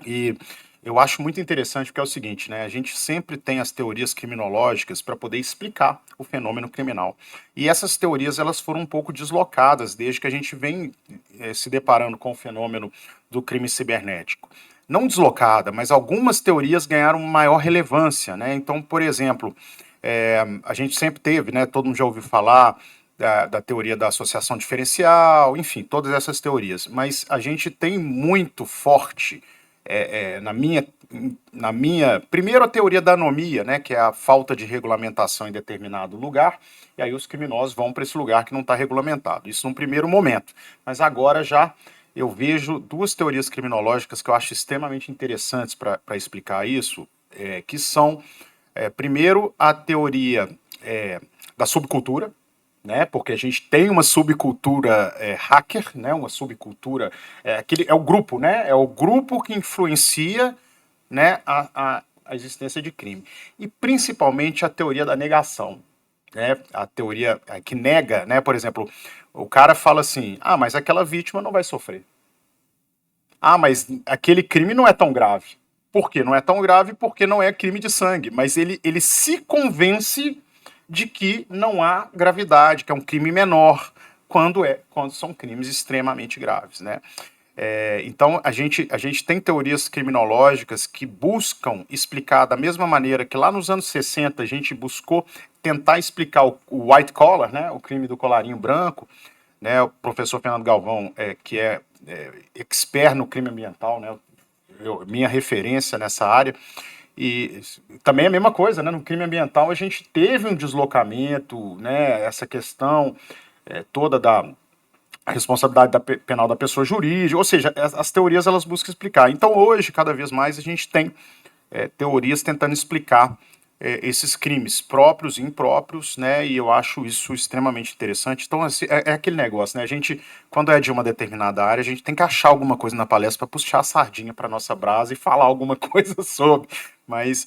e eu acho muito interessante porque é o seguinte, né? A gente sempre tem as teorias criminológicas para poder explicar o fenômeno criminal. E essas teorias elas foram um pouco deslocadas desde que a gente vem se deparando com o fenômeno do crime cibernético. Não deslocada, mas algumas teorias ganharam maior relevância, né? Então, por exemplo, a gente sempre teve, né? Todo mundo já ouviu falar da teoria da associação diferencial, enfim, todas essas teorias. Mas a gente tem muito forte na minha primeiro a teoria da anomia, né, que é a falta de regulamentação em determinado lugar, e aí os criminosos vão para esse lugar que não está regulamentado. Isso num primeiro momento. Mas agora já eu vejo duas teorias criminológicas que eu acho extremamente interessantes para explicar isso, que são, primeiro, a teoria da subcultura, né, porque a gente tem uma subcultura hacker, né, uma subcultura, é o grupo, né, é o grupo que influencia, né, a existência de crime. E principalmente a teoria da negação, né, a teoria que nega, né, por exemplo, o cara fala assim, mas aquela vítima não vai sofrer. Mas aquele crime não é tão grave. Por quê? Não é tão grave porque não é crime de sangue, mas ele se convence de que não há gravidade, que é um crime menor, quando são crimes extremamente graves, né? Então, a gente tem teorias criminológicas que buscam explicar da mesma maneira que lá nos anos 60 a gente buscou tentar explicar o white collar, né, o crime do colarinho branco, né, o professor Fernando Galvão, que é expert no crime ambiental, né, minha referência nessa área. E também a mesma coisa, né? No crime ambiental a gente teve um deslocamento, né? Essa questão toda da responsabilidade penal da pessoa jurídica, ou seja, as teorias elas buscam explicar. Então hoje, cada vez mais, a gente tem teorias tentando explicar esses crimes próprios e impróprios, né? E eu acho isso extremamente interessante. Então, assim, é aquele negócio, né? A gente, quando é de uma determinada área, a gente tem que achar alguma coisa na palestra para puxar a sardinha para nossa brasa e falar alguma coisa sobre. Mas,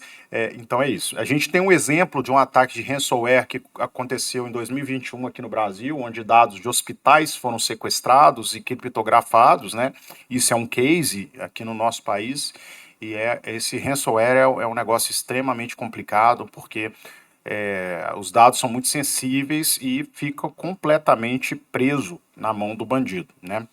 então é isso. A gente tem um exemplo de um ataque de ransomware que aconteceu em 2021 aqui no Brasil, onde dados de hospitais foram sequestrados e criptografados, né? Isso é um case aqui no nosso país. E esse ransomware é um negócio extremamente complicado, porque os dados são muito sensíveis e fica completamente preso na mão do bandido, né?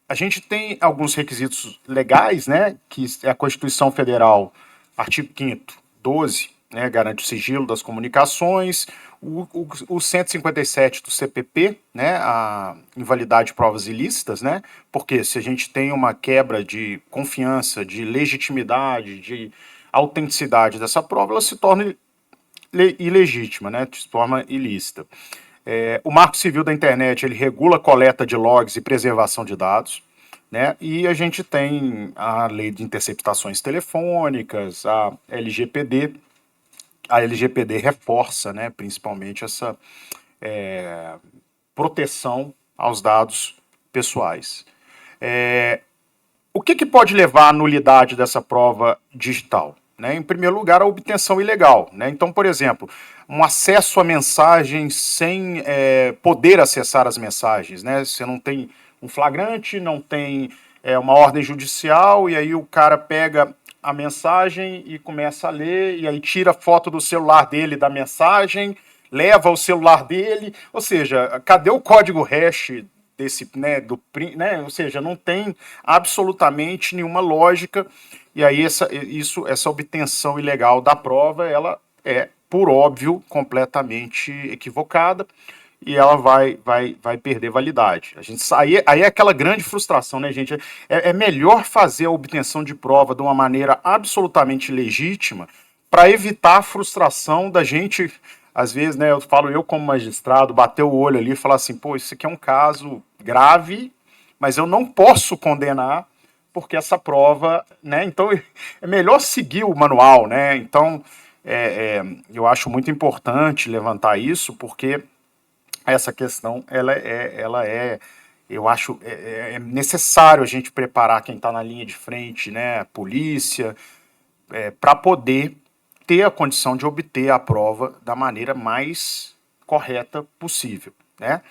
A gente tem alguns requisitos legais, né, que é a Constituição Federal, artigo 5º, 12, né, garante o sigilo das comunicações, o 157 do CPP, né, a invalidade de provas ilícitas, né, porque se a gente tem uma quebra de confiança, de legitimidade, de autenticidade dessa prova, ela se torna ilegítima, né, se torna ilícita. O Marco Civil da Internet, ele regula a coleta de logs e preservação de dados, né? E a gente tem a Lei de Interceptações Telefônicas, a LGPD. A LGPD reforça, né, principalmente essa proteção aos dados pessoais. O que pode levar à nulidade dessa prova digital? Né? Em primeiro lugar, a obtenção ilegal. Né? Então, por exemplo, um acesso a mensagens sem poder acessar as mensagens. Né? Você não tem um flagrante, não tem uma ordem judicial, e aí o cara pega a mensagem e começa a ler, e aí tira foto do celular dele da mensagem, leva o celular dele, ou seja, cadê o código hash desse, né, ou seja, não tem absolutamente nenhuma lógica. E aí essa obtenção ilegal da prova, ela é, por óbvio, completamente equivocada e ela vai perder validade. Aí é aquela grande frustração, né, gente? É melhor fazer a obtenção de prova de uma maneira absolutamente legítima para evitar a frustração da gente, às vezes, né, eu como magistrado, bater o olho ali e falar assim, pô, isso aqui é um caso grave, mas eu não posso condenar porque essa prova, né, então é melhor seguir o manual, né, então eu acho muito importante levantar isso, porque essa questão, eu acho, necessário a gente preparar quem está na linha de frente, né, a polícia, para poder ter a condição de obter a prova da maneira mais correta possível, né.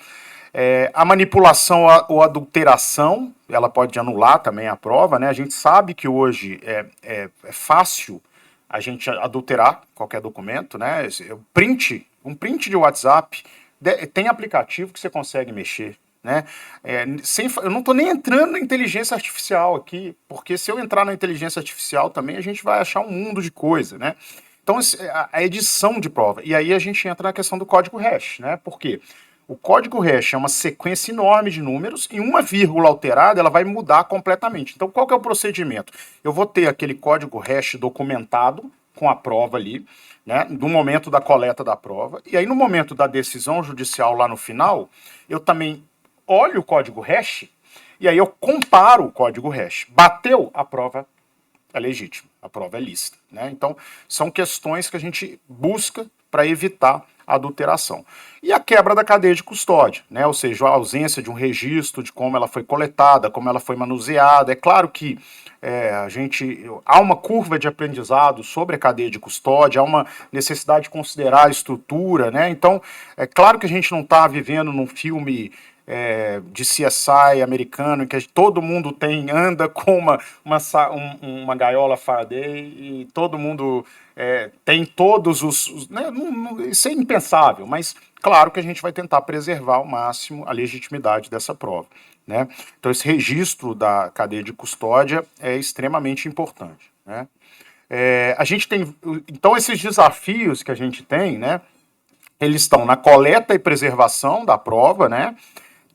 A manipulação ou adulteração, ela pode anular também a prova, né? A gente sabe que hoje é fácil a gente adulterar qualquer documento, né? Um print de WhatsApp, tem aplicativo que você consegue mexer, né? Eu não estou nem entrando na inteligência artificial aqui, porque se eu entrar na inteligência artificial também, a gente vai achar um mundo de coisa, né? Então, a edição de prova. E aí a gente entra na questão do código hash, né? Por quê? O código hash é uma sequência enorme de números e uma vírgula alterada ela vai mudar completamente. Então, qual que é o procedimento? Eu vou ter aquele código hash documentado com a prova ali, né, no momento da coleta da prova, e aí no momento da decisão judicial lá no final, eu também olho o código hash e aí eu comparo o código hash. Bateu, a prova é legítima, a prova é lícita, né? Então, são questões que a gente busca para evitar a adulteração. E a quebra da cadeia de custódia, né? Ou seja, a ausência de um registro de como ela foi coletada, como ela foi manuseada. É claro que há uma curva de aprendizado sobre a cadeia de custódia, há uma necessidade de considerar a estrutura, né? Então, é claro que a gente não está vivendo num filme de CSI americano, em que todo mundo anda com uma gaiola Faraday e todo mundo tem todos os né, isso é impensável, mas claro que a gente vai tentar preservar ao máximo a legitimidade dessa prova, né? Então esse registro da cadeia de custódia é extremamente importante, né? A gente tem, então esses desafios que a gente tem, né, eles estão na coleta e preservação da prova, né?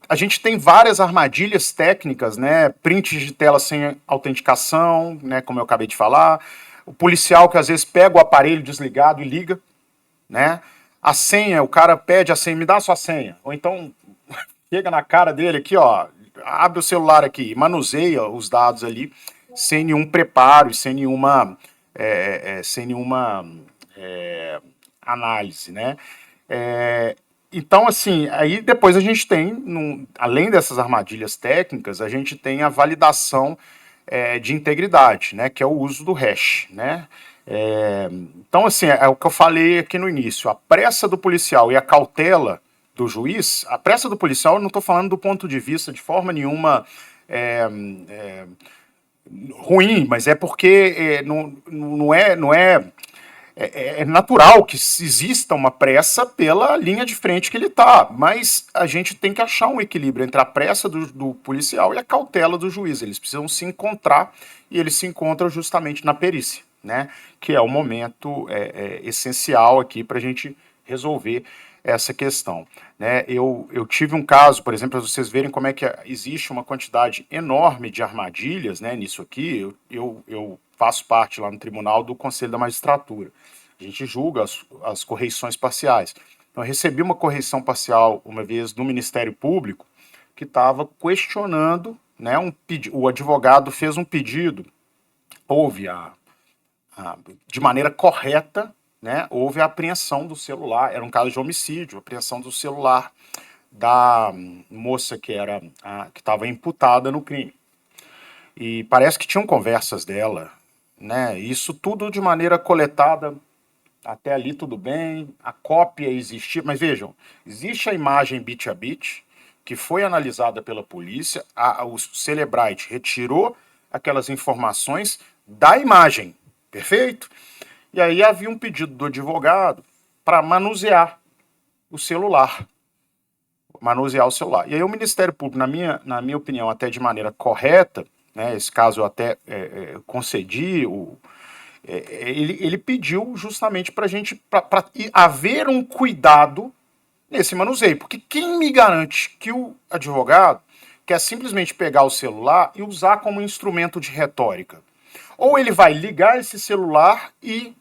A gente tem várias armadilhas técnicas, né? Prints de tela sem autenticação, né? Como eu acabei de falar. O policial que às vezes pega o aparelho desligado e liga, né? A senha, o cara pede a senha, me dá a sua senha. Ou então chega na cara dele aqui, ó, abre o celular aqui, manuseia os dados ali sem nenhum preparo e sem nenhuma análise, né? Então, assim, aí depois a gente tem, além dessas armadilhas técnicas, a gente tem a validação de integridade, né, que é o uso do hash, né? Então, assim, é o que eu falei aqui no início, a pressa do policial e a cautela do juiz, a pressa do policial, eu não estou falando do ponto de vista de forma nenhuma ruim, mas é porque é natural que exista uma pressa pela linha de frente que ele está, mas a gente tem que achar um equilíbrio entre a pressa do policial e a cautela do juiz. Eles precisam se encontrar e eles se encontram justamente na perícia, né? Que é o momento essencial aqui para a gente resolver essa questão, né? Eu tive um caso, por exemplo, para vocês verem como é que existe uma quantidade enorme de armadilhas, né, nisso aqui. Eu faço parte lá no tribunal do Conselho da Magistratura. A gente julga as correições parciais. Então, eu recebi uma correição parcial uma vez do Ministério Público que estava questionando, né, o advogado fez um pedido, houve de maneira correta, né, houve a apreensão do celular, era um caso de homicídio, apreensão do celular da moça que estava imputada no crime. E parece que tinham conversas dela, né, isso tudo de maneira coletada, até ali tudo bem, a cópia existia, mas vejam, existe a imagem bit a bit, que foi analisada pela polícia, o Cellebrite retirou aquelas informações da imagem, perfeito? E aí havia um pedido do advogado para manusear o celular. E aí o Ministério Público, na minha opinião, até de maneira correta, né, esse caso eu até concedi, ele pediu justamente para haver um cuidado nesse manuseio. Porque quem me garante que o advogado quer simplesmente pegar o celular e usar como instrumento de retórica? Ou ele vai ligar esse celular e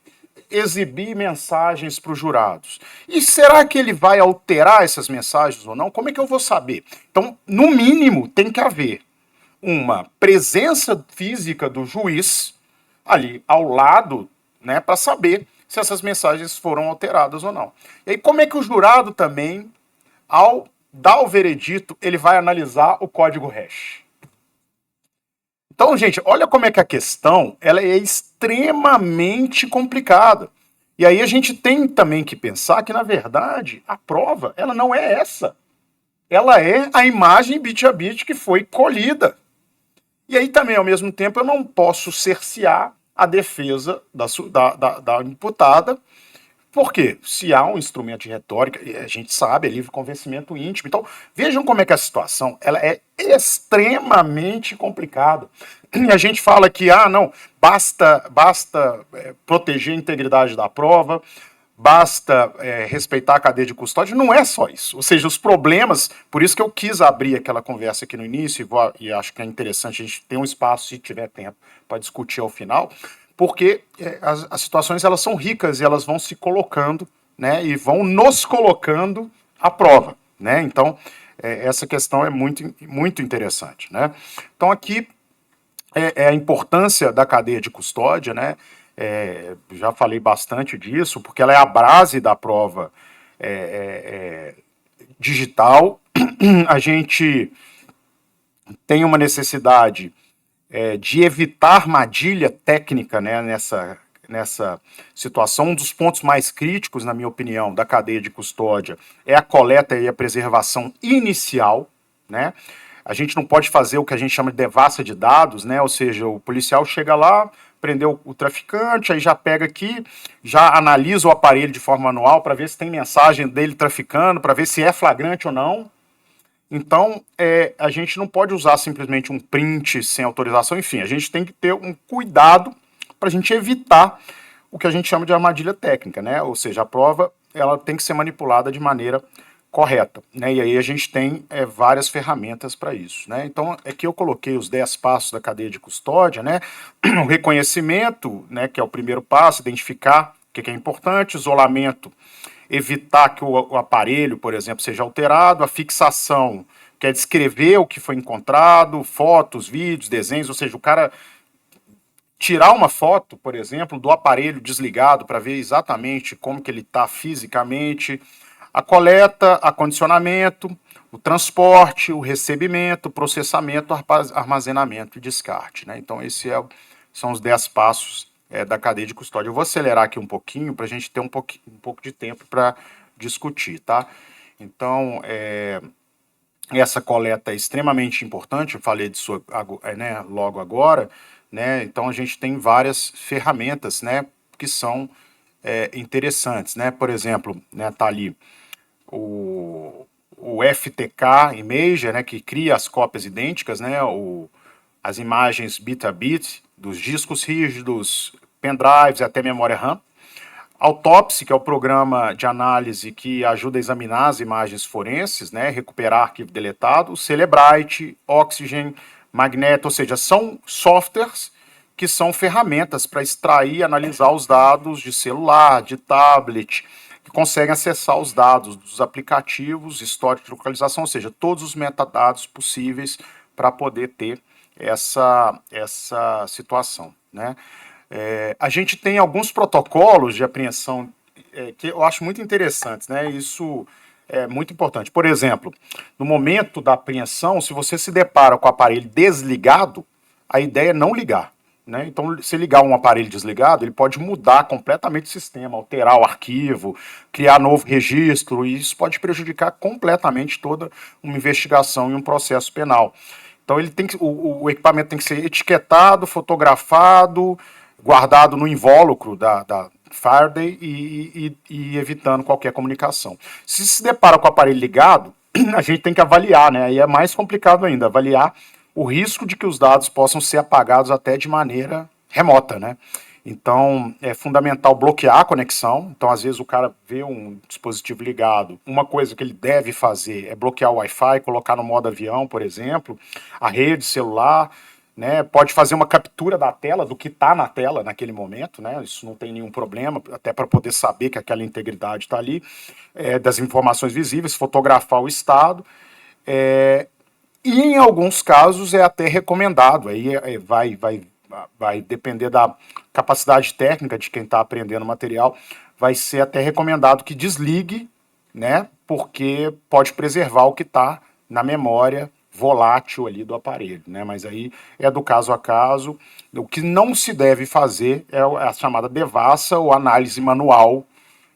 exibir mensagens para os jurados. E será que ele vai alterar essas mensagens ou não? Como é que eu vou saber? Então, no mínimo, tem que haver uma presença física do juiz ali ao lado, né, para saber se essas mensagens foram alteradas ou não. E aí, como é que o jurado também, ao dar o veredito, ele vai analisar o código hash? Então, gente, olha como é que a questão ela é extremamente complicada. E aí a gente tem também que pensar que, na verdade, a prova ela não é essa. Ela é a imagem bit a bit que foi colhida. E aí também, ao mesmo tempo, eu não posso cercear a defesa da imputada. Por quê? Se há um instrumento de retórica, a gente sabe, é livre convencimento íntimo. Então, vejam como é que a situação ela é extremamente complicada. E a gente fala que, não, basta proteger a integridade da prova, basta respeitar a cadeia de custódia. Não é só isso. Ou seja, os problemas, por isso que eu quis abrir aquela conversa aqui no início, e acho que é interessante a gente ter um espaço, se tiver tempo, para discutir ao final, porque as situações elas são ricas e elas vão se colocando, né, e vão nos colocando à prova, né? Então, essa questão é muito, muito interessante, né? Então, aqui é a importância da cadeia de custódia, né? Já falei bastante disso, porque ela é a base da prova digital. A gente tem uma necessidade de evitar armadilha técnica, né, nessa situação. Um dos pontos mais críticos, na minha opinião, da cadeia de custódia é a coleta e a preservação inicial, né? A gente não pode fazer o que a gente chama de devassa de dados, né? Ou seja, o policial chega lá, prendeu o traficante, aí já pega aqui, já analisa o aparelho de forma manual para ver se tem mensagem dele traficando, para ver se é flagrante ou não. Então, a gente não pode usar simplesmente um print sem autorização, enfim, a gente tem que ter um cuidado para a gente evitar o que a gente chama de armadilha técnica, né? Ou seja, a prova ela tem que ser manipulada de maneira correta, né? E aí a gente tem várias ferramentas para isso, né? Então, aqui eu coloquei os 10 passos da cadeia de custódia, né? O reconhecimento, né, que é o primeiro passo, identificar o que é importante, isolamento, evitar que o aparelho, por exemplo, seja alterado, a fixação, que é descrever o que foi encontrado, fotos, vídeos, desenhos, ou seja, o cara tirar uma foto, por exemplo, do aparelho desligado para ver exatamente como que ele está fisicamente, a coleta, acondicionamento, o transporte, o recebimento, o processamento, armazenamento e descarte, né? Então, esses são os 10 passos da cadeia de custódia. Eu vou acelerar aqui um pouquinho para a gente ter um pouco de tempo para discutir, tá? Então, essa coleta é extremamente importante, eu falei disso né, logo agora, né, então a gente tem várias ferramentas, né, que são interessantes, né, por exemplo, né, tá ali o FTK Imager, né, que cria as cópias idênticas, né, as imagens bit a bit dos discos rígidos, pendrives e até memória RAM. Autopsy, que é o programa de análise que ajuda a examinar as imagens forenses, né, recuperar arquivo deletado. Celebrite, Oxygen, Magneto, ou seja, são softwares que são ferramentas para extrair e analisar os dados de celular, de tablet, que conseguem acessar os dados dos aplicativos, histórico de localização, ou seja, todos os metadados possíveis para poder ter essa situação, né? A gente tem alguns protocolos de apreensão que eu acho muito interessantes, né? Isso é muito importante. Por exemplo, no momento da apreensão, se você se depara com o aparelho desligado, a ideia é não ligar, né? Então, se ligar um aparelho desligado, ele pode mudar completamente o sistema, alterar o arquivo, criar novo registro, e isso pode prejudicar completamente toda uma investigação e um processo penal. Então, ele tem que, o equipamento tem que ser etiquetado, fotografado, guardado no invólucro da Faraday e evitando qualquer comunicação. Se se depara com o aparelho ligado, a gente tem que avaliar, né? Aí é mais complicado ainda, avaliar o risco de que os dados possam ser apagados até de maneira remota, né? Então, é fundamental bloquear a conexão. Então, às vezes, o cara vê um dispositivo ligado. Uma coisa que ele deve fazer é bloquear o Wi-Fi, colocar no modo avião, por exemplo, a rede celular, né? Pode fazer uma captura da tela, do que está na tela naquele momento, né? Isso não tem nenhum problema, até para poder saber que aquela integridade está ali, das informações visíveis, fotografar o estado. E em alguns casos é até recomendado, aí vai depender da capacidade técnica de quem está aprendendo o material, vai ser até recomendado que desligue, né? Porque pode preservar o que está na memória volátil ali do aparelho, né? Mas aí é do caso a caso. O que não se deve fazer é a chamada devassa ou análise manual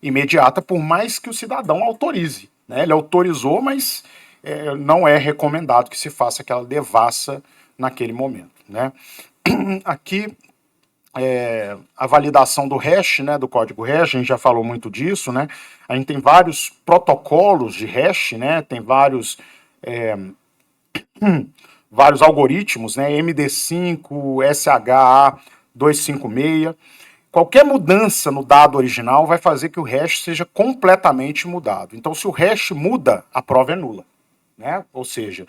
imediata, por mais que o cidadão autorize, né? Ele autorizou, mas não é recomendado que se faça aquela devassa naquele momento, né? Aqui a validação do hash, né, do código hash, a gente já falou muito disso, né? A gente tem vários protocolos de hash, né? Tem vários algoritmos, né? MD5, SHA-256. Qualquer mudança no dado original vai fazer que o hash seja completamente mudado. Então, se o hash muda, a prova é nula, né? Ou seja,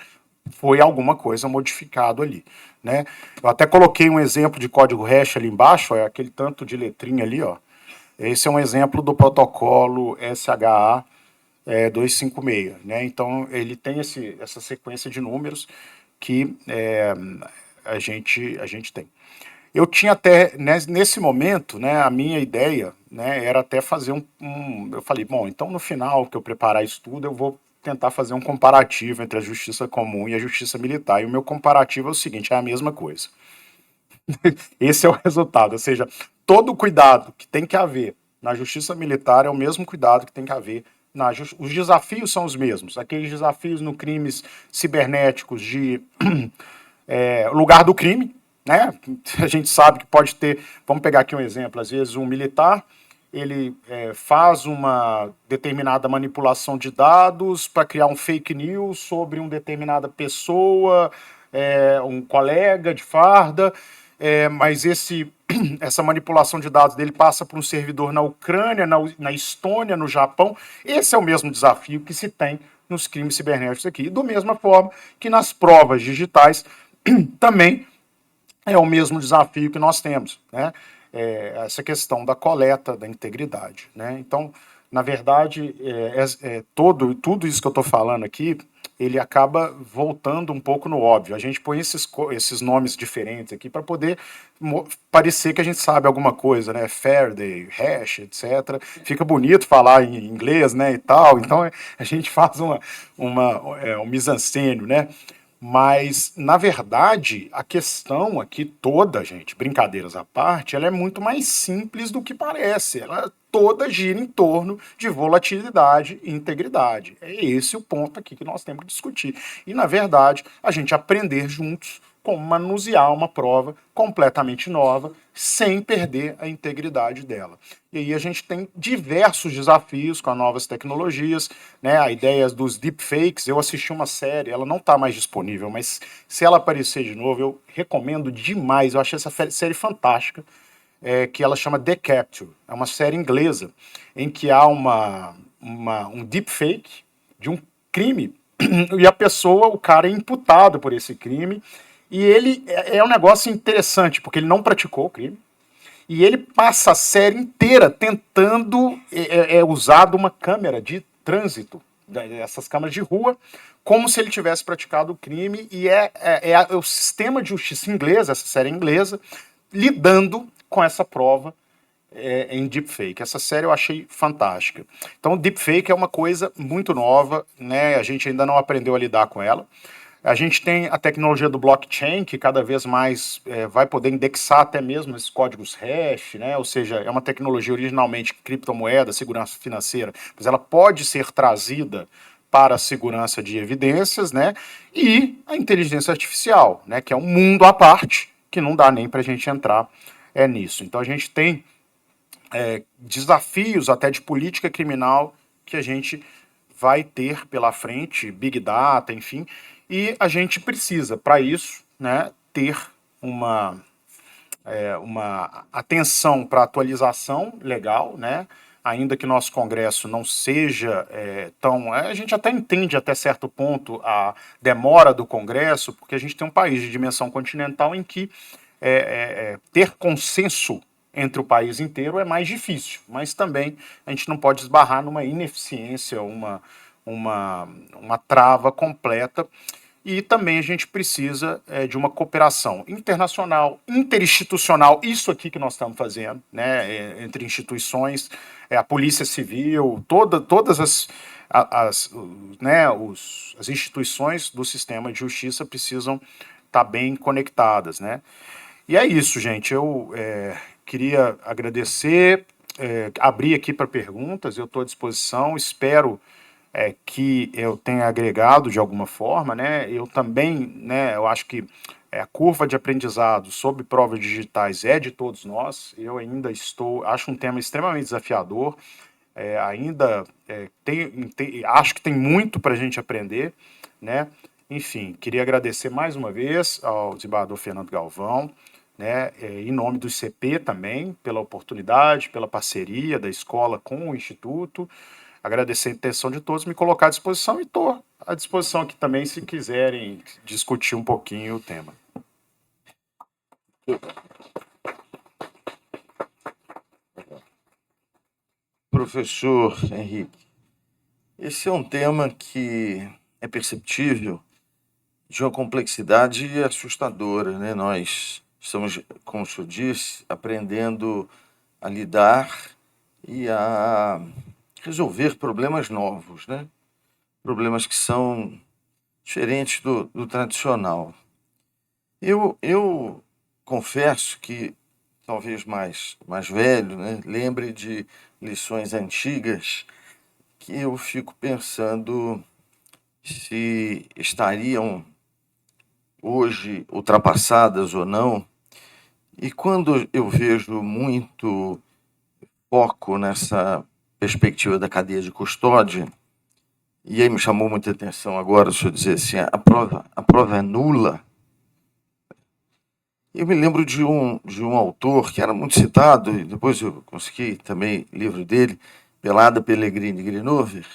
foi alguma coisa modificado ali, né? Eu até coloquei um exemplo de código hash ali embaixo, é aquele tanto de letrinha ali, ó. Esse é um exemplo do protocolo SHA-256, né? Então, ele tem essa sequência de números que a gente tem. Eu tinha até, nesse momento, né, a minha ideia, né, era até fazer eu falei, bom, então no final que eu preparar isso tudo, eu vou tentar fazer um comparativo entre a justiça comum e a justiça militar. E o meu comparativo é o seguinte, é a mesma coisa. Esse é o resultado, ou seja, todo o cuidado que tem que haver na justiça militar é o mesmo cuidado que tem que haver na justiça. Os desafios são os mesmos, aqueles desafios no crimes cibernéticos de lugar do crime, né? A gente sabe que pode ter, vamos pegar aqui um exemplo, às vezes um militar, ele faz uma determinada manipulação de dados para criar um fake news sobre uma determinada pessoa, um colega de farda, mas essa manipulação de dados dele passa por um servidor na Ucrânia, na Estônia, no Japão. Esse é o mesmo desafio que se tem nos crimes cibernéticos aqui. E da mesma forma que nas provas digitais também é o mesmo desafio que nós temos, né? Essa questão da coleta, da integridade, né? Então, na verdade, tudo isso que eu estou falando aqui, ele acaba voltando um pouco no óbvio. A gente põe esses nomes diferentes aqui para poder parecer que a gente sabe alguma coisa, né? Faraday, hash, etc. Fica bonito falar em inglês, né, e tal. Então, a gente faz um mise-en-scène, né? Mas, na verdade, a questão aqui toda, gente, brincadeiras à parte, ela é muito mais simples do que parece. Ela toda gira em torno de volatilidade e integridade. É esse o ponto aqui que nós temos que discutir. E, na verdade, a gente aprender juntos como manusear uma prova completamente nova, sem perder a integridade dela. E aí a gente tem diversos desafios com as novas tecnologias, né? A ideia dos deepfakes, eu assisti uma série, ela não está mais disponível, mas se ela aparecer de novo, eu recomendo demais, eu achei essa série fantástica, que ela chama The Capture, é uma série inglesa, em que há um deepfake de um crime, e a pessoa, o cara é imputado por esse crime, e ele é um negócio interessante, porque ele não praticou o crime, e ele passa a série inteira tentando usar uma câmera de trânsito, essas câmeras de rua, como se ele tivesse praticado o crime, e é o sistema de justiça inglesa, essa série inglesa, lidando com essa prova em deepfake. Essa série eu achei fantástica. Então, deepfake é uma coisa muito nova, né? A gente ainda não aprendeu a lidar com ela. A gente tem a tecnologia do blockchain, que cada vez mais vai poder indexar até mesmo esses códigos hash, né? Ou seja, é uma tecnologia originalmente criptomoeda, segurança financeira, mas ela pode ser trazida para a segurança de evidências, né? E a inteligência artificial, né? Que é um mundo à parte, que não dá nem para a gente entrar nisso. Então a gente tem desafios até de política criminal que a gente vai ter pela frente, Big Data, enfim, e a gente precisa, para isso, né, ter uma atenção para atualização legal, né, ainda que nosso Congresso não seja tão... A gente até entende até certo ponto a demora do Congresso, porque a gente tem um país de dimensão continental em que ter consenso entre o país inteiro é mais difícil, mas também a gente não pode esbarrar numa ineficiência, uma trava completa, e também a gente precisa de uma cooperação internacional, interinstitucional, isso aqui que nós estamos fazendo, né, entre instituições, a Polícia Civil, todas as instituições do sistema de justiça precisam estar bem conectadas, né? E é isso, gente, eu queria agradecer, abrir aqui para perguntas, eu estou à disposição, espero que eu tenha agregado de alguma forma, né? Eu também, né, eu acho que a curva de aprendizado sobre provas digitais é de todos nós, eu ainda acho um tema extremamente desafiador, acho que tem muito para a gente aprender, né? Enfim, queria agradecer mais uma vez ao desembargador Fernando Galvão, né, em nome do ICP também, pela oportunidade, pela parceria da escola com o Instituto, agradecer a intenção de todos, me colocar à disposição e estou à disposição aqui também se quiserem discutir um pouquinho o tema. Professor Henrique, esse é um tema que é perceptível de uma complexidade assustadora, né? Nós estamos, como o senhor disse, aprendendo a lidar e a resolver problemas novos, né? Problemas que são diferentes do tradicional. Eu confesso que, talvez mais velho, né, lembre de lições antigas que eu fico pensando se estariam hoje ultrapassadas ou não. E quando eu vejo muito foco nessa perspectiva da cadeia de custódia, e aí me chamou muita atenção agora o senhor dizer assim, a prova é nula. Eu me lembro de um autor que era muito citado, e depois eu consegui também livro dele, Pelada Pellegrini Grinover,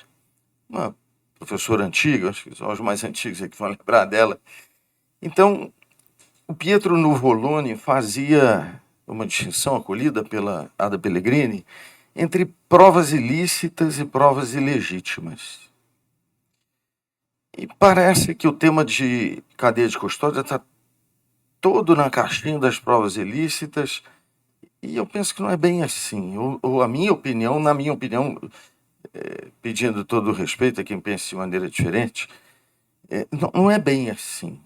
uma professora antiga, acho que são os mais antigos que vão lembrar dela. Então, o Pietro Nuvoloni fazia uma distinção acolhida pela Ada Pellegrini entre provas ilícitas e provas ilegítimas. E parece que o tema de cadeia de custódia está todo na caixinha das provas ilícitas, e eu penso que não é bem assim. Ou na minha opinião, pedindo todo o respeito a quem pensa de maneira diferente, não é bem assim.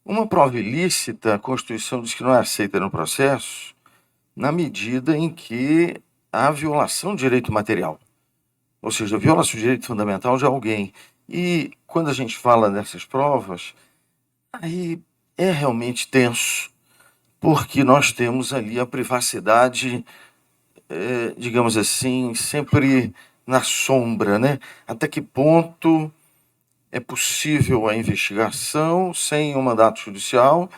Uma prova ilícita, a Constituição diz que não é aceita no processo na medida em que há violação de direito material, ou seja, violação de direito fundamental de alguém. E quando a gente fala dessas provas, aí é realmente tenso, porque nós temos ali a privacidade, digamos assim, sempre na sombra, né? Até que ponto é possível a investigação sem um mandato judicial?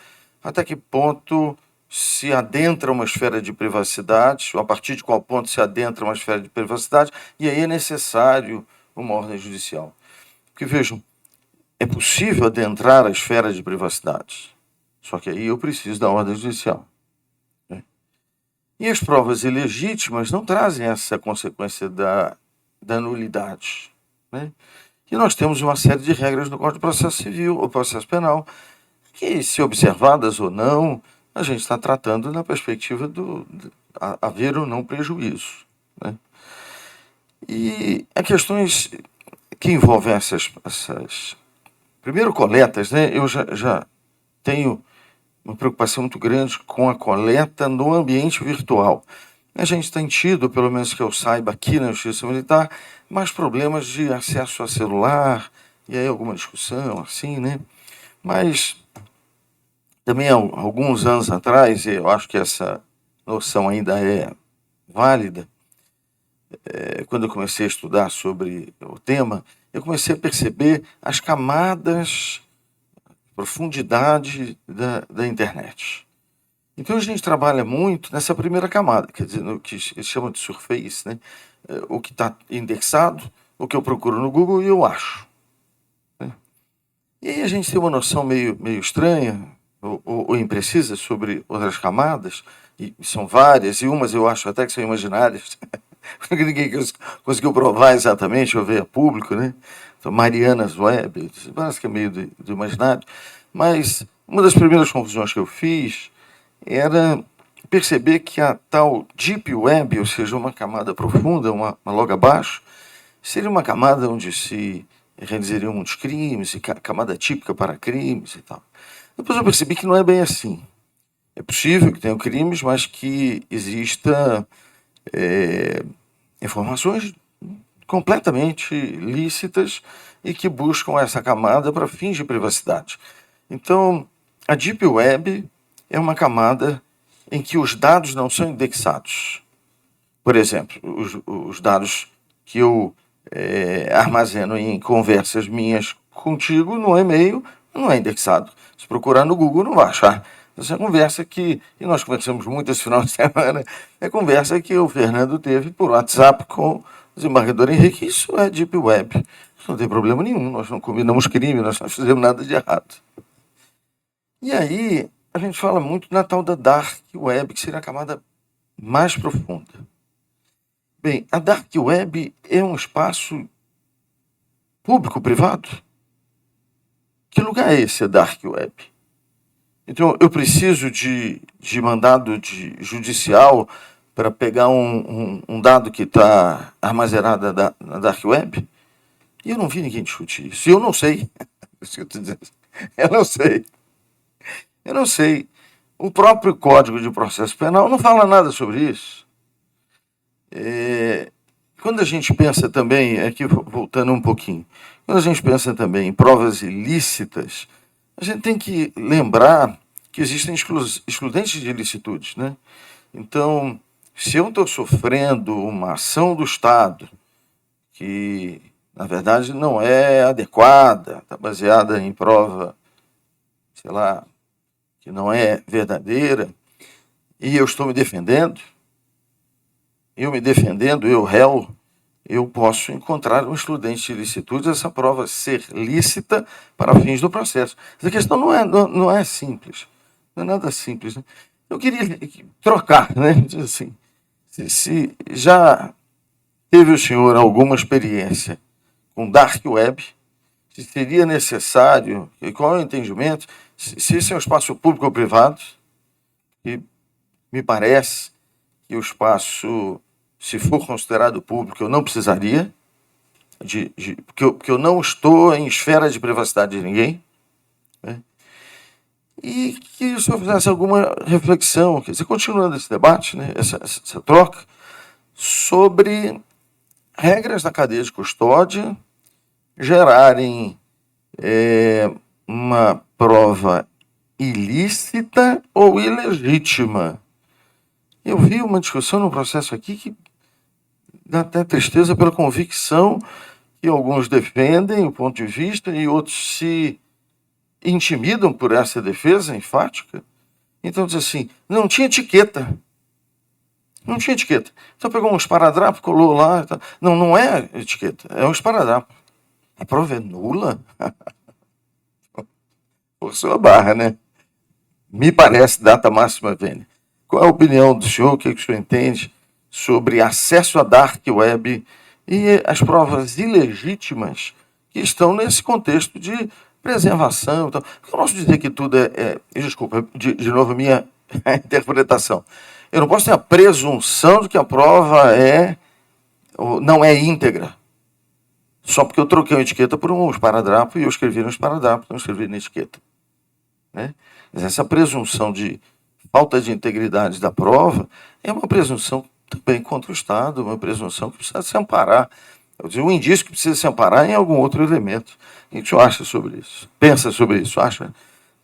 Até que ponto se adentra uma esfera de privacidade, ou a partir de qual ponto se adentra uma esfera de privacidade, e aí é necessário uma ordem judicial. Porque, vejam, é possível adentrar a esfera de privacidade, só que aí eu preciso da ordem judicial. E as provas ilegítimas não trazem essa consequência da nulidade, né? E nós temos uma série de regras no Código de Processo Civil, ou Processo Penal, que, se observadas ou não, a gente está tratando na perspectiva do haver ou não prejuízo, né? E as questões que envolvem essas primeiro, coletas, né? Eu já tenho uma preocupação muito grande com a coleta no ambiente virtual. A gente tem tido, pelo menos que eu saiba, aqui na Justiça Militar, mais problemas de acesso a celular, e aí alguma discussão, assim, né? Mas também há alguns anos atrás, e eu acho que essa noção ainda é válida, quando eu comecei a estudar sobre o tema, eu comecei a perceber as camadas, profundidade da internet. Então a gente trabalha muito nessa primeira camada, quer dizer, no que eles chamam de surface, né? O que está indexado, o que eu procuro no Google e eu acho, né? E aí a gente tem uma noção meio estranha ou imprecisa sobre outras camadas, e são várias, e umas eu acho até que são imaginárias, porque ninguém conseguiu provar exatamente, ou ver a público, né? Então, Marianas Web, parece que é meio do imaginário, mas uma das primeiras confusões que eu fiz era perceber que a tal Deep Web, ou seja, uma camada profunda, uma logo abaixo, seria uma camada onde se realizariam muitos crimes, e camada típica para crimes e tal. Depois eu percebi que não é bem assim. É possível que tenham crimes, mas que exista informações completamente lícitas e que buscam essa camada para fins de privacidade. Então, a Deep Web é uma camada em que os dados não são indexados. Por exemplo, os dados que eu armazeno em conversas minhas contigo no e-mail não é indexado. Se procurar no Google, não vai achar. Essa conversa e nós conversamos muito esse final de semana, é conversa que o Fernando teve por WhatsApp com o desembargador Henrique. Isso é Deep Web. Isso não tem problema nenhum, nós não combinamos crime, nós não fizemos nada de errado. E aí, a gente fala muito na tal da Dark Web, que seria a camada mais profunda. Bem, a Dark Web é um espaço público-privado? Que lugar é esse, a Dark Web? Então, eu preciso de mandado judicial para pegar um dado que está armazenado na Dark Web? E eu não vi ninguém discutir isso. E eu não sei. Eu não sei. Eu não sei. O próprio Código de Processo Penal não fala nada sobre isso. Quando a gente pensa também, aqui voltando um pouquinho, quando a gente pensa também em provas ilícitas, a gente tem que lembrar que existem excludentes de ilicitudes, né? Então, se eu estou sofrendo uma ação do Estado que, na verdade, não é adequada, está baseada em prova, sei lá, que não é verdadeira, e eu estou me defendendo, eu réu, eu posso encontrar um excludente de ilicitude, essa prova ser lícita para fins do processo. Essa questão não é simples, não é nada simples, né? Eu queria trocar, né? Assim, se já teve o senhor alguma experiência com Dark Web, se seria necessário, e qual é o entendimento, se esse é um espaço público ou privado, e me parece que o espaço, se for considerado público, eu não precisaria, porque eu não estou em esfera de privacidade de ninguém, né? E que o senhor fizesse alguma reflexão, quer dizer, continuando esse debate, né, essa troca, sobre regras da cadeia de custódia gerarem uma prova ilícita ou ilegítima. Eu vi uma discussão no processo aqui que dá até tristeza pela convicção que alguns defendem o ponto de vista e outros se intimidam por essa defesa enfática. Então diz assim, não tinha etiqueta. Não tinha etiqueta. Então pegou um esparadrapo, colou lá. Não, não é etiqueta, é um esparadrapo. A prova é nula? Forçou a barra, né? Me parece data máxima vênia. Qual é a opinião do senhor? O que o senhor entende sobre acesso à dark web e as provas ilegítimas que estão nesse contexto de preservação? Então, eu não posso dizer que tudo desculpa, de novo, minha interpretação. Eu não posso ter a presunção de que a prova não é íntegra. Só porque eu troquei uma etiqueta por um esparadrapo e eu escrevi no esparadrapo, não escrevi na etiqueta. Né? Mas essa presunção de falta de integridade da prova é uma presunção também contra o Estado, uma presunção que precisa se amparar. Um indício que precisa se amparar em algum outro elemento. O que o senhor acha sobre isso? Pensa sobre isso? Acha?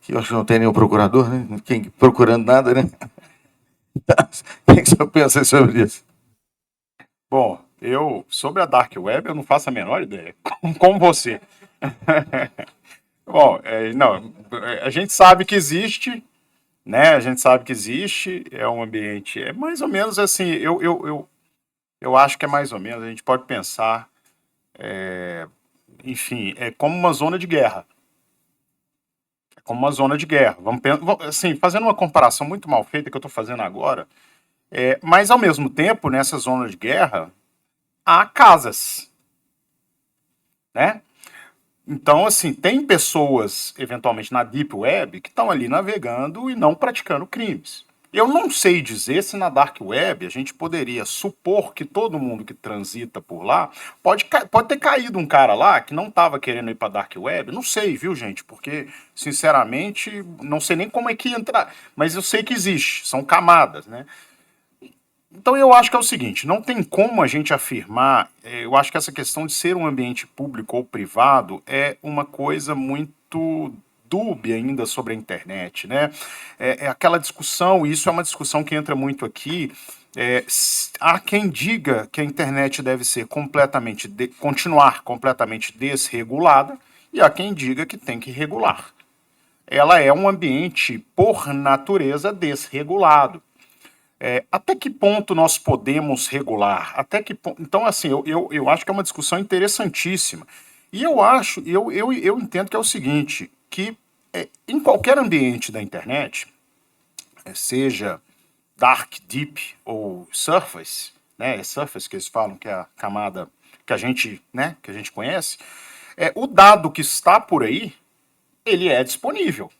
Que eu acho que não tem nenhum procurador, né? Ninguém procurando nada, né? O que o senhor pensa sobre isso? Bom, sobre a Dark Web, eu não faço a menor ideia. Como você. Bom, não, a gente sabe que existe, né? A gente sabe que existe, é um ambiente, é mais ou menos assim, eu acho que é mais ou menos, a gente pode pensar, enfim, é como uma zona de guerra. É como uma zona de guerra. Vamos assim, fazendo uma comparação muito mal feita que eu estou fazendo agora, mas ao mesmo tempo, nessa zona de guerra, há casas, né? Então, assim, tem pessoas, eventualmente, na Deep Web, que estão ali navegando e não praticando crimes. Eu não sei dizer se na Dark Web a gente poderia supor que todo mundo que transita por lá pode ter caído um cara lá que não estava querendo ir para Dark Web. Não sei, viu, gente? Porque, sinceramente, não sei nem como é que entrar. Mas eu sei que existe, são camadas, né? Então eu acho que é o seguinte, não tem como a gente afirmar, eu acho que essa questão de ser um ambiente público ou privado é uma coisa muito dúbia ainda sobre a internet, né? É aquela discussão, e isso é uma discussão que entra muito aqui, há quem diga que a internet deve ser continuar completamente desregulada, e há quem diga que tem que regular. Ela é um ambiente, por natureza, desregulado. Até que ponto nós podemos regular? Então, assim, eu acho que é uma discussão interessantíssima. E eu entendo que é o seguinte, que em qualquer ambiente da internet, seja dark, deep ou surface, né? É surface que eles falam que é a camada que a gente, né, que a gente conhece, o dado que está por aí, ele é disponível.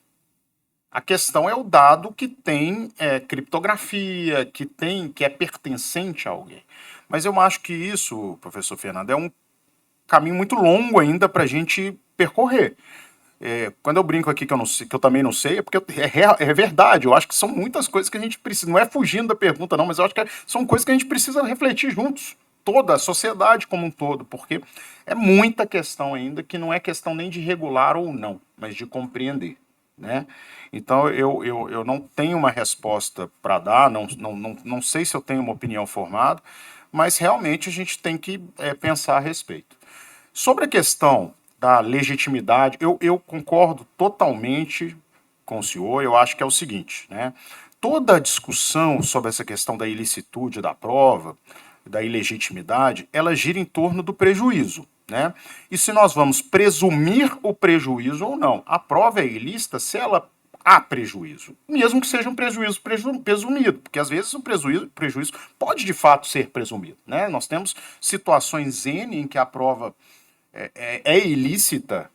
A questão é o dado que tem criptografia, que é pertencente a alguém. Mas eu acho que isso, professor Fernando, é um caminho muito longo ainda para a gente percorrer. Quando eu brinco aqui que eu não sei, que eu também não sei, é porque é verdade. Eu acho que são muitas coisas que a gente precisa. Não é fugindo da pergunta, não, mas eu acho que são coisas que a gente precisa refletir juntos. Toda a sociedade como um todo, porque é muita questão ainda que não é questão nem de regular ou não, mas de compreender. Né? Então eu não tenho uma resposta para dar, não sei se eu tenho uma opinião formada, mas realmente a gente tem que pensar a respeito. Sobre a questão da legitimidade, eu concordo totalmente com o senhor, eu acho que é o seguinte, né? Toda a discussão sobre essa questão da ilicitude da prova, da ilegitimidade, ela gira em torno do prejuízo. Né? E se nós vamos presumir o prejuízo ou não. A prova é ilícita se ela há prejuízo, mesmo que seja um prejuízo presumido, porque às vezes o prejuízo pode de fato ser presumido. Né? Nós temos situações N em que a prova é ilícita,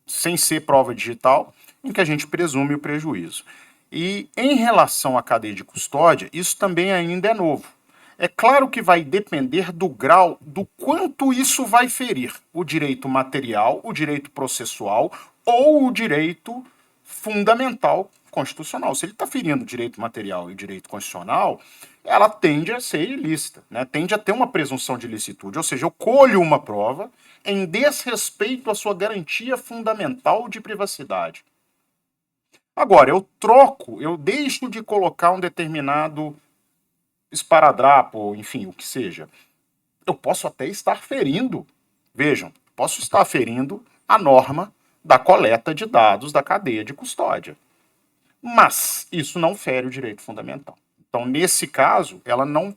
sem ser prova digital, em que a gente presume o prejuízo. E em relação à cadeia de custódia, isso também ainda é novo. É claro que vai depender do grau, do quanto isso vai ferir o direito material, o direito processual ou o direito fundamental constitucional. Se ele está ferindo o direito material e o direito constitucional, ela tende a ser ilícita, né? Tende a ter uma presunção de ilicitude, ou seja, eu colho uma prova em desrespeito à sua garantia fundamental de privacidade. Agora, eu deixo de colocar um determinado esparadrapo, enfim, o que seja. Eu posso até estar ferindo, vejam, posso estar ferindo a norma da coleta de dados da cadeia de custódia. Mas isso não fere o direito fundamental. Então, nesse caso, ela não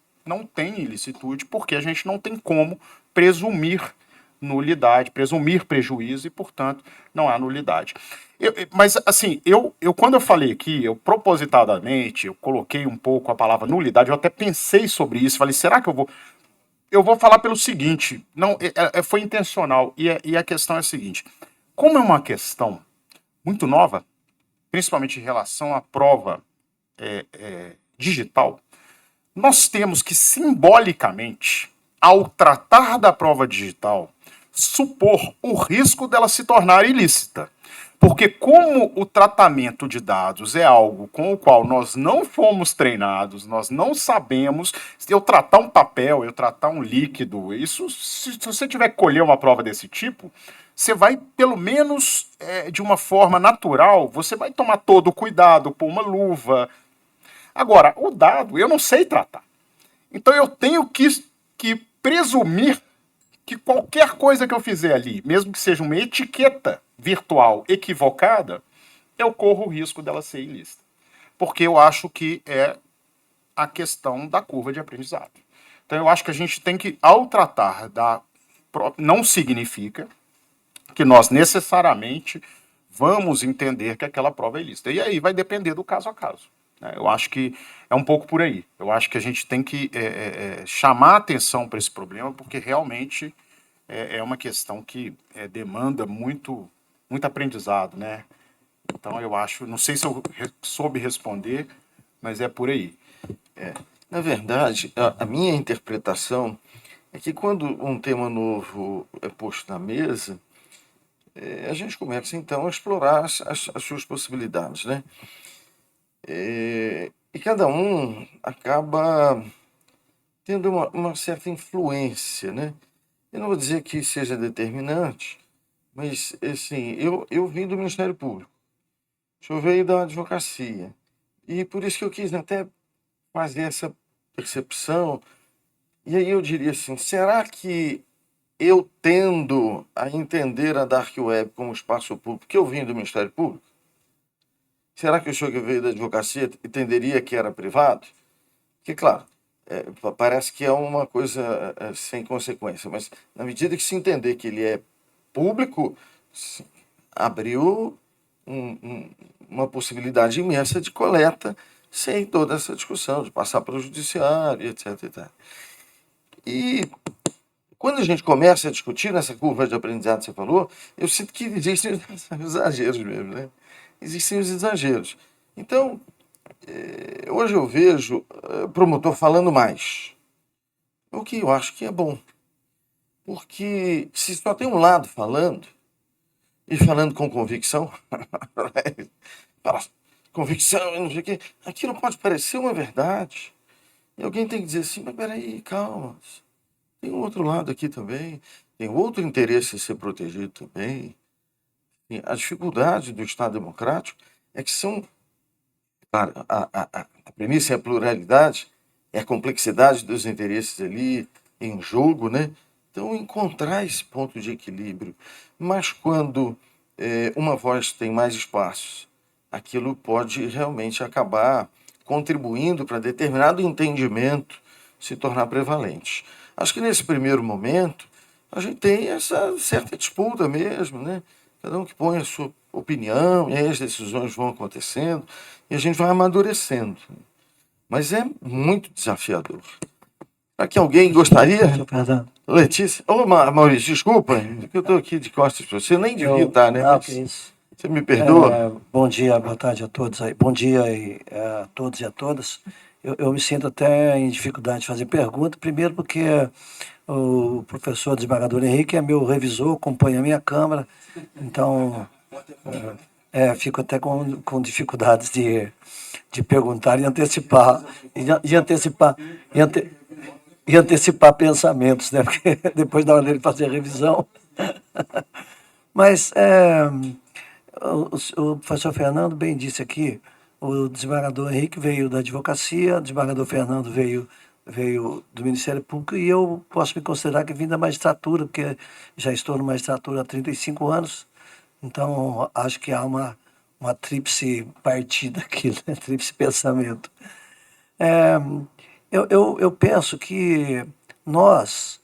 tem ilicitude, porque a gente não tem como presumir nulidade, presumir prejuízo e, portanto, não há nulidade. Mas, assim, quando eu falei aqui, eu propositadamente, eu coloquei um pouco a palavra nulidade, eu até pensei sobre isso, falei, será que eu vou... Eu vou falar pelo seguinte, não, foi intencional, e a questão é a seguinte, como é uma questão muito nova, principalmente em relação à prova digital, nós temos que, simbolicamente, ao tratar da prova digital, supor o risco dela se tornar ilícita. Porque como o tratamento de dados é algo com o qual nós não fomos treinados, nós não sabemos, se eu tratar um papel, eu tratar um líquido, isso, se você tiver que colher uma prova desse tipo, você vai, pelo menos de uma forma natural, você vai tomar todo o cuidado, pôr uma luva. Agora, o dado eu não sei tratar. Então eu tenho que presumir que qualquer coisa que eu fizer ali, mesmo que seja uma etiqueta virtual equivocada, eu corro o risco dela ser ilícita. Porque eu acho que é a questão da curva de aprendizado. Então eu acho que a gente tem que, ao tratar da... Não significa que nós necessariamente vamos entender que aquela prova é ilícita. E aí vai depender do caso a caso. Eu acho que é um pouco por aí. Eu acho que a gente tem que chamar atenção para esse problema, porque realmente é uma questão que demanda muito aprendizado, né? Então eu acho, não sei se eu soube responder, mas é por aí. Na verdade, a minha interpretação é que quando um tema novo é posto na mesa, a gente começa então a explorar as suas possibilidades, né? E cada um acaba tendo uma certa influência, né? Eu não vou dizer que seja determinante, mas, assim, eu vim do Ministério Público, o senhor veio da advocacia, e por isso que eu quis até fazer essa percepção, e aí eu diria assim, será que eu tendo a entender a Dark Web como espaço público, que eu vim do Ministério Público, será que o senhor que veio da advocacia entenderia que era privado? Porque, claro, parece que é uma coisa sem consequência, mas na medida que se entender que ele é público, abriu uma possibilidade imensa de coleta sem toda essa discussão, de passar para o judiciário, etc. E quando a gente começa a discutir nessa curva de aprendizado que você falou, eu sinto que existem os exageros mesmo, né? Existem os exageros. Então, hoje eu vejo promotor falando mais, o que eu acho que é bom. Porque se só tem um lado falando, e falando com convicção, convicção, não sei o quê, aquilo pode parecer uma verdade. E alguém tem que dizer assim, mas peraí, calma, tem um outro lado aqui também, tem outro interesse a ser protegido também. E a dificuldade do Estado democrático é que são... Claro, a premissa é a pluralidade, é a complexidade dos interesses ali em jogo, né? Então, encontrar esse ponto de equilíbrio. Mas quando uma voz tem mais espaço, aquilo pode realmente acabar contribuindo para determinado entendimento se tornar prevalente. Acho que nesse primeiro momento, a gente tem essa certa disputa mesmo, né? Cada um que põe a sua opinião, e aí as decisões vão acontecendo, e a gente vai amadurecendo. Mas é muito desafiador. Será que alguém gostaria? Letícia? Ô, Maurício, desculpa, eu estou aqui de costas para você, nem devia estar, né? Não, que isso. Você me perdoa? Bom dia, boa tarde a todos aí. Bom dia a todos e a todas. eu me sinto até em dificuldade de fazer pergunta, primeiro porque o professor desembargador Henrique é meu revisor, acompanha a minha Câmara, então fico até com dificuldades de perguntar e antecipar, e antecipar pensamentos, né? Porque depois da hora dele fazer a revisão. Mas o professor Fernando bem disse aqui, o desembargador Henrique veio da advocacia, o desembargador Fernando veio do Ministério Público, e eu posso me considerar que vim da magistratura, porque já estou na magistratura há 35 anos, então acho que há uma tríplice partida aqui, né? Tríplice pensamento. Eu penso que nós,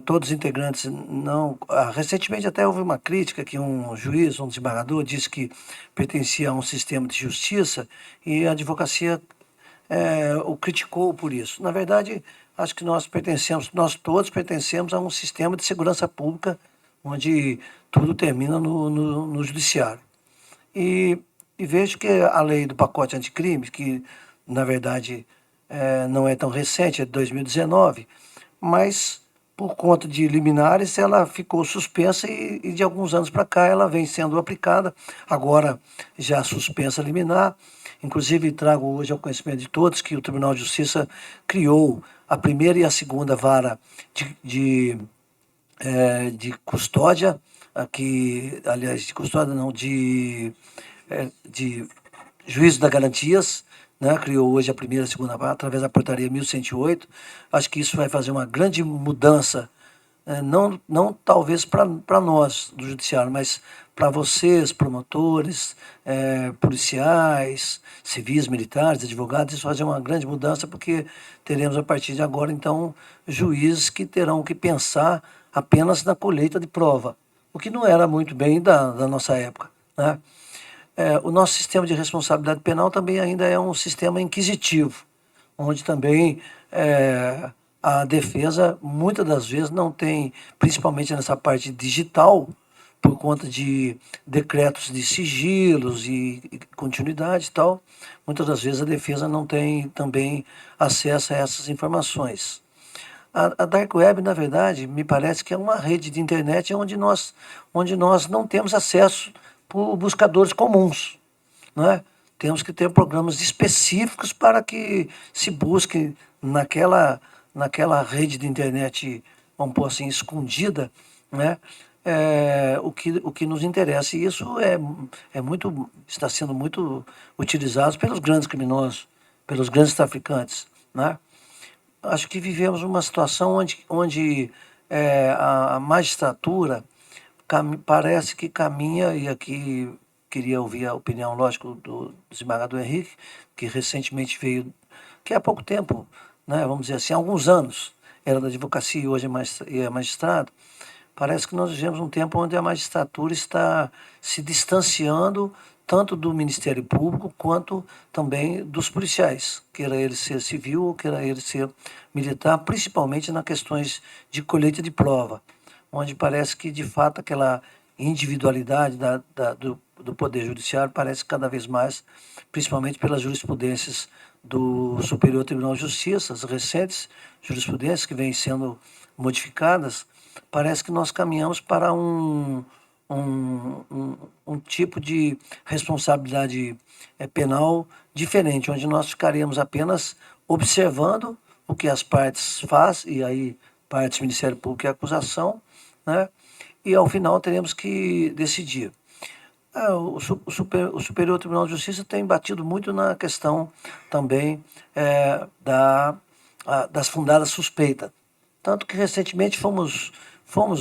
todos os integrantes, não. Recentemente até houve uma crítica que um juiz, um desembargador, disse que pertencia a um sistema de justiça e a advocacia o criticou por isso. Na verdade, acho que nós todos pertencemos a um sistema de segurança pública onde tudo termina no judiciário. E vejo que a lei do pacote anticrime, que na verdade não é tão recente, é de 2019, mas por conta de liminares ela ficou suspensa e de alguns anos para cá ela vem sendo aplicada, agora já suspensa liminar. Inclusive trago hoje ao conhecimento de todos que o Tribunal de Justiça criou a primeira e a segunda vara de custódia, aliás, de custódia não, de juízo das garantias, né? Criou hoje a primeira e a segunda vara, através da portaria 1108. Acho que isso vai fazer uma grande mudança, não talvez para nós do judiciário, mas para vocês, promotores, policiais, civis, militares, advogados. Isso vai fazer uma grande mudança, porque teremos a partir de agora, então, juízes que terão que pensar apenas na colheita de prova, o que não era muito bem da nossa época, né? O nosso sistema de responsabilidade penal também ainda é um sistema inquisitivo, onde também a defesa, muitas das vezes, não tem, principalmente nessa parte digital, por conta de decretos de sigilos e continuidade e tal, muitas das vezes a defesa não tem também acesso a essas informações. A Dark Web, na verdade, me parece que é uma rede de internet onde nós não temos acesso por buscadores comuns, né? Temos que ter programas específicos para que se busque naquela rede de internet, vamos pôr assim, escondida, né? O que nos interessa. E isso está sendo muito utilizado pelos grandes criminosos, pelos grandes traficantes, né? Acho que vivemos uma situação onde a magistratura parece que caminha, e aqui queria ouvir a opinião, lógico, do desembargador Henrique, que recentemente veio, que há pouco tempo, né, vamos dizer assim, há alguns anos, era da advocacia e hoje é magistrado. Parece que nós vivemos um tempo onde a magistratura está se distanciando tanto do Ministério Público quanto também dos policiais, queira ele ser civil ou queira ele ser militar, principalmente nas questões de colheita de prova, onde parece que, de fato, aquela individualidade do Poder Judiciário parece cada vez mais, principalmente pelas jurisprudências do Superior Tribunal de Justiça, as recentes jurisprudências que vêm sendo modificadas, parece que nós caminhamos para um tipo de responsabilidade penal diferente, onde nós ficaremos apenas observando o que as partes fazem, e aí partes, Ministério Público e acusação, né? E ao final teremos que decidir. O Superior Tribunal de Justiça tem batido muito na questão também das fundadas suspeitas. Tanto que recentemente fomos,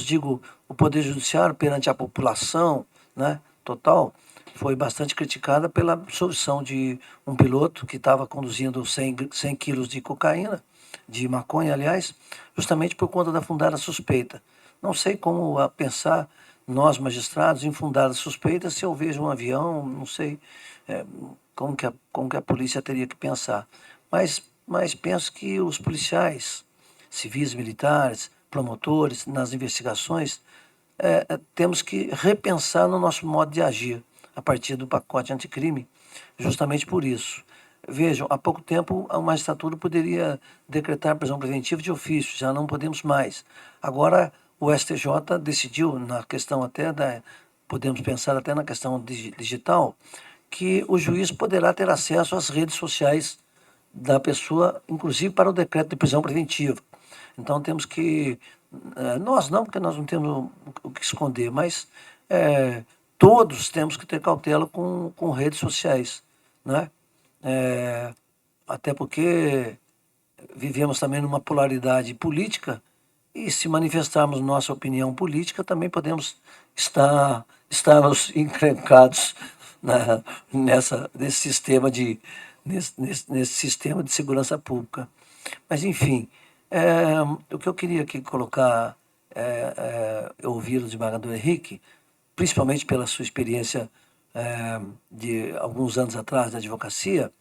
digo, o Poder Judiciário perante a população, né, total, foi bastante criticada pela absolvição de um piloto que estava conduzindo 100 quilos de cocaína, de maconha, aliás, justamente por conta da fundada suspeita. Não sei como pensar, nós magistrados, em fundada suspeita, se eu vejo um avião, não sei como que a polícia teria que pensar. Mas penso que os policiais, civis, militares, promotores, nas investigações, temos que repensar no nosso modo de agir a partir do pacote anticrime, justamente por isso. Vejam, há pouco tempo a magistratura poderia decretar prisão preventiva de ofício, já não podemos mais. Agora o STJ decidiu, na questão até da, podemos pensar até na questão digital, que o juiz poderá ter acesso às redes sociais da pessoa, inclusive para o decreto de prisão preventiva. Então temos que, nós não, porque nós não temos o que esconder, mas todos temos que ter cautela com redes sociais, né? Até porque vivemos também numa polaridade política e se manifestarmos nossa opinião política também podemos estarmos encrencados nesse sistema de segurança pública. Mas enfim, o que eu queria aqui colocar, ouvir o desembargador Henrique, principalmente pela sua experiência de alguns anos atrás da advocacia,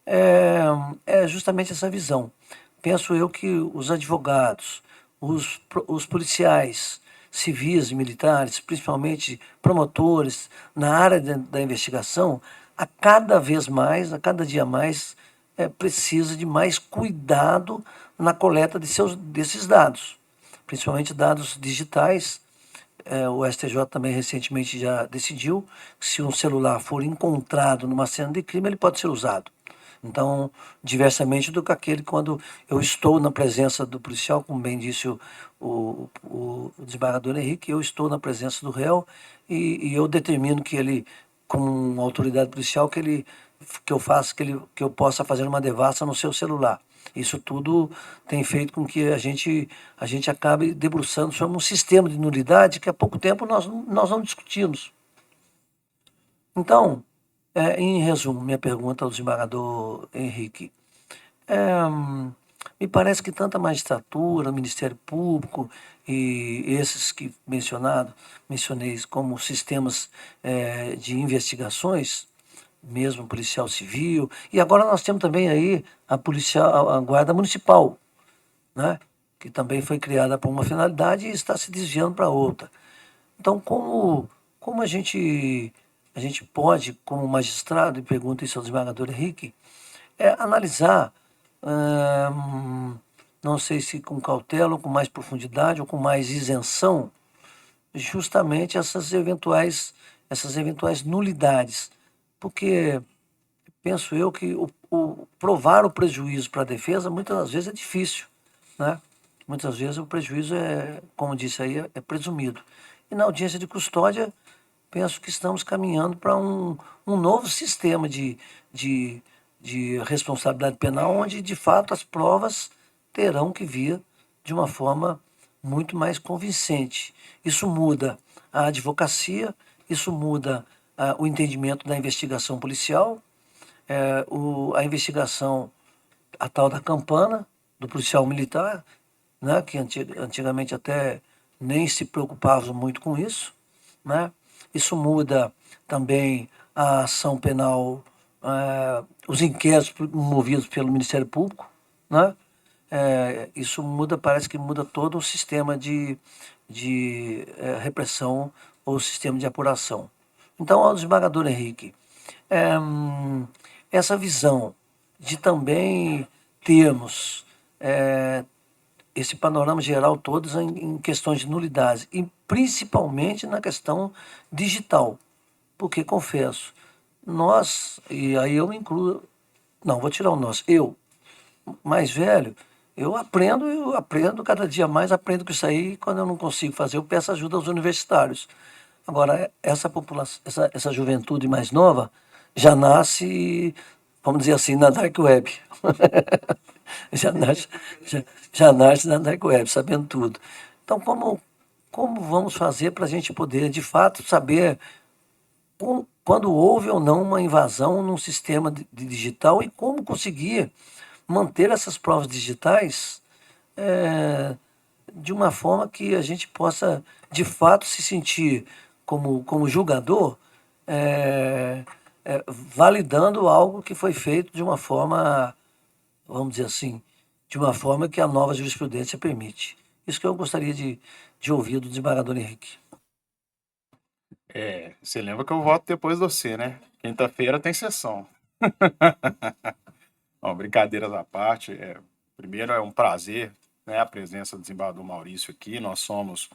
é justamente essa visão. Penso eu que os advogados, os policiais, civis e militares, principalmente promotores, na área da investigação, a cada vez mais, a cada dia mais, precisa de mais cuidado na coleta desses dados, principalmente dados digitais. O STJ também recentemente já decidiu que se um celular for encontrado numa cena de crime, ele pode ser usado. Então, diversamente do que aquele quando eu estou na presença do policial, como bem disse o desembargador Henrique, eu estou na presença do réu e eu determino que ele, como uma autoridade policial, que eu possa fazer uma devassa no seu celular. Isso tudo tem feito com que a gente acabe debruçando sobre um sistema de nulidade que há pouco tempo nós não discutimos. Então, em resumo, minha pergunta ao desembargador Henrique, me parece que tanto a magistratura, o Ministério Público e esses que mencionei como sistemas de investigações, mesmo policial civil, e agora nós temos também aí a Guarda Municipal, né, que também foi criada para uma finalidade e está se desviando para outra. Então, como a gente pode, como magistrado, e pergunto isso ao desembargador Henrique, analisar, não sei se com cautela, ou com mais profundidade, ou com mais isenção, justamente essas eventuais nulidades. Porque penso eu que provar o prejuízo para a defesa muitas das vezes é difícil, né? Muitas vezes o prejuízo como disse aí, é presumido. E na audiência de custódia, penso que estamos caminhando para um novo sistema de responsabilidade penal, onde, de fato, as provas terão que vir de uma forma muito mais convincente. Isso muda a advocacia, isso muda o entendimento da investigação policial, a investigação, a tal da campana, do policial militar, né, que antigamente até nem se preocupavam muito com isso, né? Isso muda também a ação penal, os inquéritos movidos pelo Ministério Público, né? Isso parece que muda todo o sistema de repressão ou sistema de apuração. Então, ao desembargador Henrique, essa visão de também termos esse panorama geral todos em questões de nulidades, e principalmente na questão digital, porque, confesso, nós, e aí eu me incluo, não, vou tirar o nós, eu, mais velho, eu aprendo cada dia mais, aprendo com isso aí, quando eu não consigo fazer, eu peço ajuda aos universitários. Agora, essa população, essa juventude mais nova já nasce, vamos dizer assim, na dark web. já nasce na dark web, sabendo tudo. Então, como vamos fazer para a gente poder, de fato, saber quando houve ou não uma invasão num sistema digital e como conseguir manter essas provas digitais de uma forma que a gente possa, de fato, se sentir como julgador, validando algo que foi feito de uma forma, vamos dizer assim, de uma forma que a nova jurisprudência permite. Isso que eu gostaria de ouvir do desembargador Henrique. Você lembra que eu voto depois de você, né? Quinta-feira tem sessão. Bom, brincadeiras à parte, primeiro é um prazer, né, a presença do desembargador Maurício aqui. Nós somos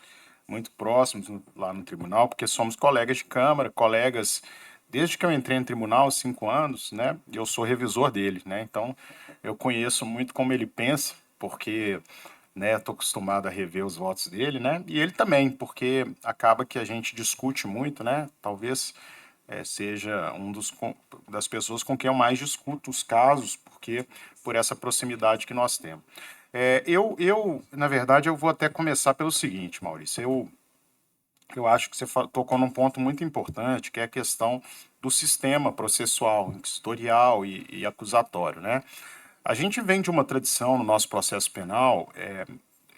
muito próximos lá no tribunal, porque somos colegas de Câmara, colegas desde que eu entrei no tribunal, 5 anos, né? Eu sou revisor dele, né? Então eu conheço muito como ele pensa, porque, né, estou acostumado a rever os votos dele, né? E ele também, porque acaba que a gente discute muito, né? Talvez seja das pessoas com quem eu mais discuto os casos, porque por essa proximidade que nós temos. Na verdade, eu vou até começar pelo seguinte, Maurício. Eu acho que você tocou num ponto muito importante, que é a questão do sistema processual, inquisitorial e acusatório, né? A gente vem de uma tradição no nosso processo penal,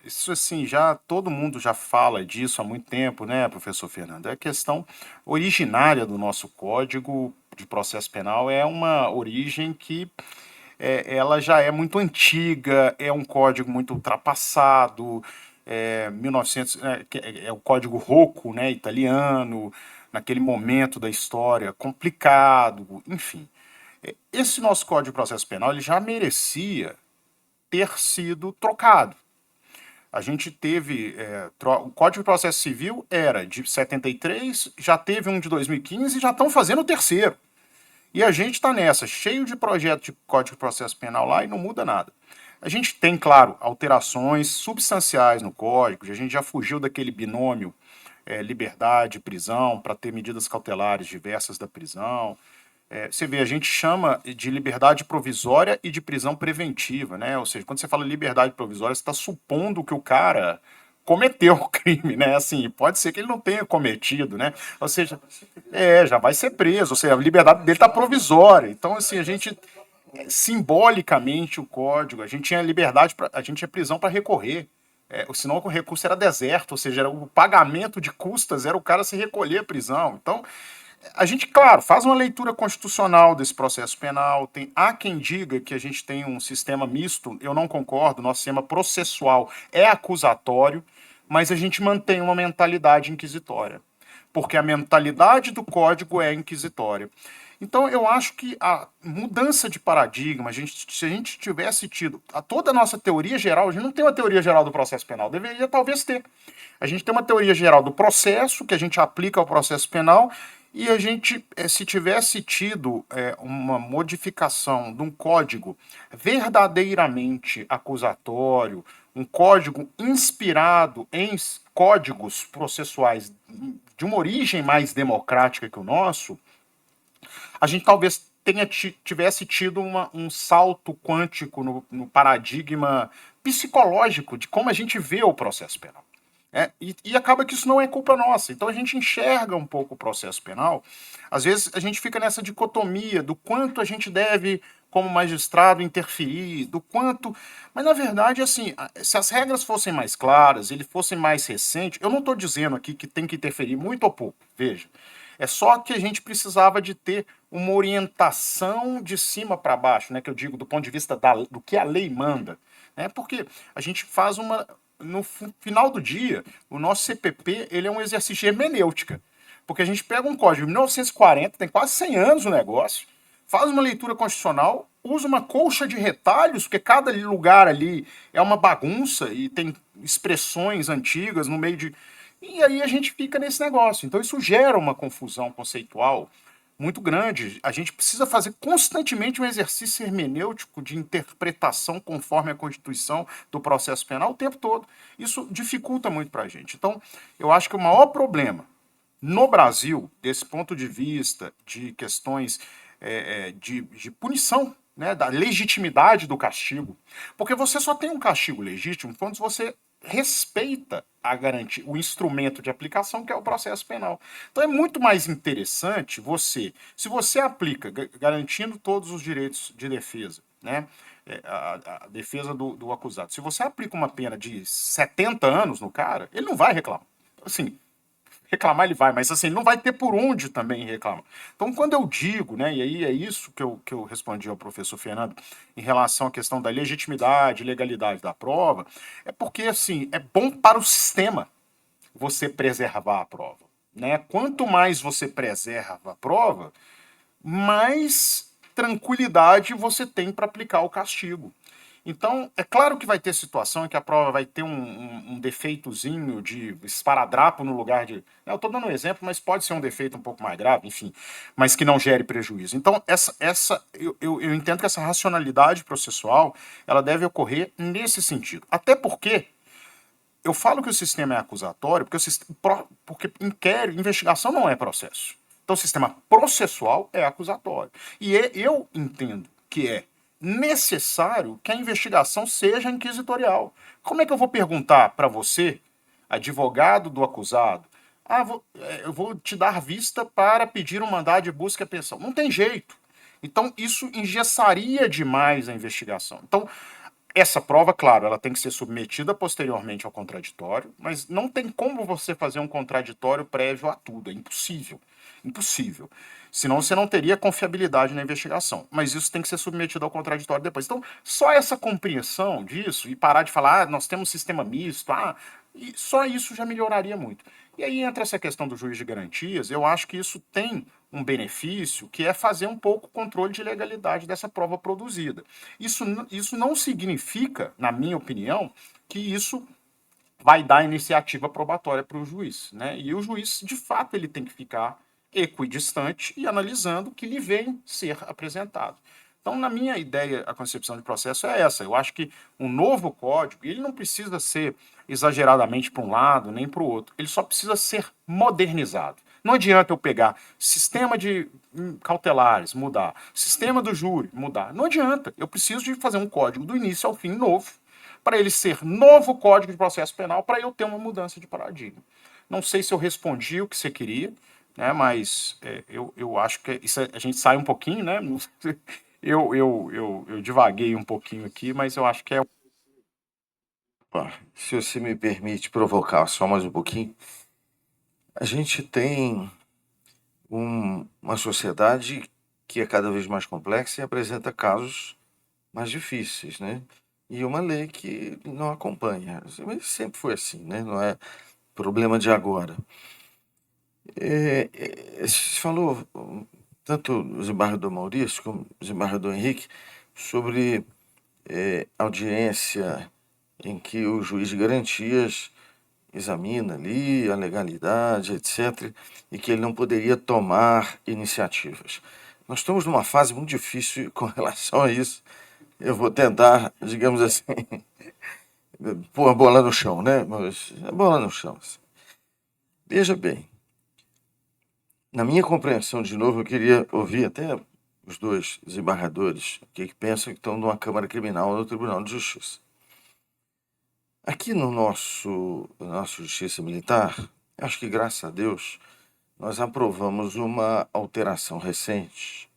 isso assim, já todo mundo já fala disso há muito tempo, né, professor Fernando? É a questão originária do nosso Código de Processo Penal é uma origem que ela já é muito antiga, é um código muito ultrapassado, 1900, é o código Rocco, né, italiano, naquele momento da história complicado, enfim. Esse nosso Código de Processo Penal ele já merecia ter sido trocado. A gente teve. O Código de Processo Civil era de 73, já teve um de 2015 e já estão fazendo o terceiro. E a gente está nessa, cheio de projeto de Código de Processo Penal lá e não muda nada. A gente tem, claro, alterações substanciais no código, a gente já fugiu daquele binômio liberdade e prisão para ter medidas cautelares diversas da prisão. Você vê, a gente chama de liberdade provisória e de prisão preventiva, né? Ou seja, quando você fala liberdade provisória, você está supondo que o cara cometeu o crime, né? Assim, pode ser que ele não tenha cometido, né? Ou seja, já vai ser preso, ou seja, a liberdade dele está provisória. Então, assim, a gente simbolicamente o código, a gente tinha liberdade, a gente tinha prisão para recorrer. Senão o recurso era deserto, ou seja, o pagamento de custas era o cara se recolher à prisão. Então, a gente, claro, faz uma leitura constitucional desse processo penal. Há quem diga que a gente tem um sistema misto, eu não concordo, nosso sistema processual é acusatório, mas a gente mantém uma mentalidade inquisitória, porque a mentalidade do código é inquisitória. Então, eu acho que a mudança de paradigma, se a gente tivesse tido toda a nossa teoria geral, a gente não tem uma teoria geral do processo penal, deveria talvez ter. A gente tem uma teoria geral do processo, que a gente aplica ao processo penal, e a gente, se tivesse tido uma modificação de um código verdadeiramente acusatório, um código inspirado em códigos processuais de uma origem mais democrática que o nosso, a gente talvez tivesse tido um salto quântico no paradigma psicológico de como a gente vê o processo penal. E acaba que isso não é culpa nossa. Então a gente enxerga um pouco o processo penal. Às vezes a gente fica nessa dicotomia do quanto a gente deve, como magistrado, interferir, do quanto. Mas na verdade, assim, se as regras fossem mais claras, ele fosse mais recente, eu não estou dizendo aqui que tem que interferir muito ou pouco, veja. É só que a gente precisava de ter uma orientação de cima para baixo, né? Que eu digo do ponto de vista do que a lei manda. Porque a gente faz uma. No final do dia, o nosso CPP ele é um exercício de hermenêutica. Porque a gente pega um código de 1940, tem quase 100 anos o negócio, faz uma leitura constitucional, usa uma colcha de retalhos, porque cada lugar ali é uma bagunça e tem expressões antigas no meio de... E aí a gente fica nesse negócio. Então isso gera uma confusão conceitual muito grande. A gente precisa fazer constantemente um exercício hermenêutico de interpretação conforme a Constituição do processo penal o tempo todo. Isso dificulta muito para a gente. Então, eu acho que o maior problema no Brasil, desse ponto de vista de questões de punição, né, da legitimidade do castigo, porque você só tem um castigo legítimo quando você respeita a garantia, o instrumento de aplicação que é o processo penal. Então é muito mais interessante se você aplica garantindo todos os direitos de defesa, né, a defesa do acusado, se você aplica uma pena de 70 anos no cara, ele não vai reclamar. Assim, reclamar ele vai, mas assim, ele não vai ter por onde também reclamar. Então, quando eu digo, né, e aí é isso que eu respondi ao professor Fernando em relação à questão da legitimidade e legalidade da prova, é porque, assim, é bom para o sistema você preservar a prova, né? Quanto mais você preserva a prova, mais tranquilidade você tem para aplicar o castigo. Então, é claro que vai ter situação em que a prova vai ter um defeitozinho de esparadrapo no lugar de... Eu estou dando um exemplo, mas pode ser um defeito um pouco mais grave, enfim, mas que não gere prejuízo. Então, eu entendo que essa racionalidade processual ela deve ocorrer nesse sentido. Até porque eu falo que o sistema é acusatório porque investigação não é processo. Então, o sistema processual é acusatório. E eu entendo que é necessário que a investigação seja inquisitorial. Como é que eu vou perguntar para você, advogado do acusado, eu vou te dar vista para pedir um mandado de busca e apreensão? Não tem jeito. Então, isso engessaria demais a investigação. Então, essa prova, claro, ela tem que ser submetida posteriormente ao contraditório, mas não tem como você fazer um contraditório prévio a tudo, é impossível. Impossível. Senão você não teria confiabilidade na investigação. Mas isso tem que ser submetido ao contraditório depois. Então, só essa compreensão disso e parar de falar, nós temos um sistema misto, e só isso já melhoraria muito. E aí entra essa questão do juiz de garantias, eu acho que isso tem um benefício, que é fazer um pouco o controle de legalidade dessa prova produzida. Isso não significa, na minha opinião, que isso vai dar iniciativa probatória para o juiz, né? E o juiz, de fato, ele tem que ficar equidistante e analisando o que lhe vem ser apresentado. Então, na minha ideia, a concepção de processo é essa. Eu acho que um novo código, ele não precisa ser exageradamente para um lado nem para o outro. Ele só precisa ser modernizado. Não adianta eu pegar sistema de cautelares, mudar, sistema do júri, mudar. Não adianta. Eu preciso de fazer um código do início ao fim novo, para ele ser novo código de processo penal, para eu ter uma mudança de paradigma. Não sei se eu respondi o que você queria, né, mas eu acho que isso a gente sai um pouquinho, né? Eu divaguei um pouquinho aqui, mas eu acho que é... Se você me permite provocar só mais um pouquinho, a gente tem uma sociedade que é cada vez mais complexa e apresenta casos mais difíceis, né? E uma lei que não acompanha. Mas sempre foi assim, né? Não é problema de agora. Você falou, tanto o desembargador Maurício como o desembargador Henrique, sobre audiência em que o juiz de garantias examina ali a legalidade, etc., e que ele não poderia tomar iniciativas. Nós estamos numa fase muito difícil com relação a isso. Eu vou tentar, digamos assim, pôr a bola no chão, né? Mas a bola no chão. Assim. Veja bem, na minha compreensão, de novo, eu queria ouvir até os dois desembargadores que pensam que estão numa Câmara Criminal ou no Tribunal de Justiça. Aqui no nosso Justiça Militar, acho que, graças a Deus, nós aprovamos uma alteração recente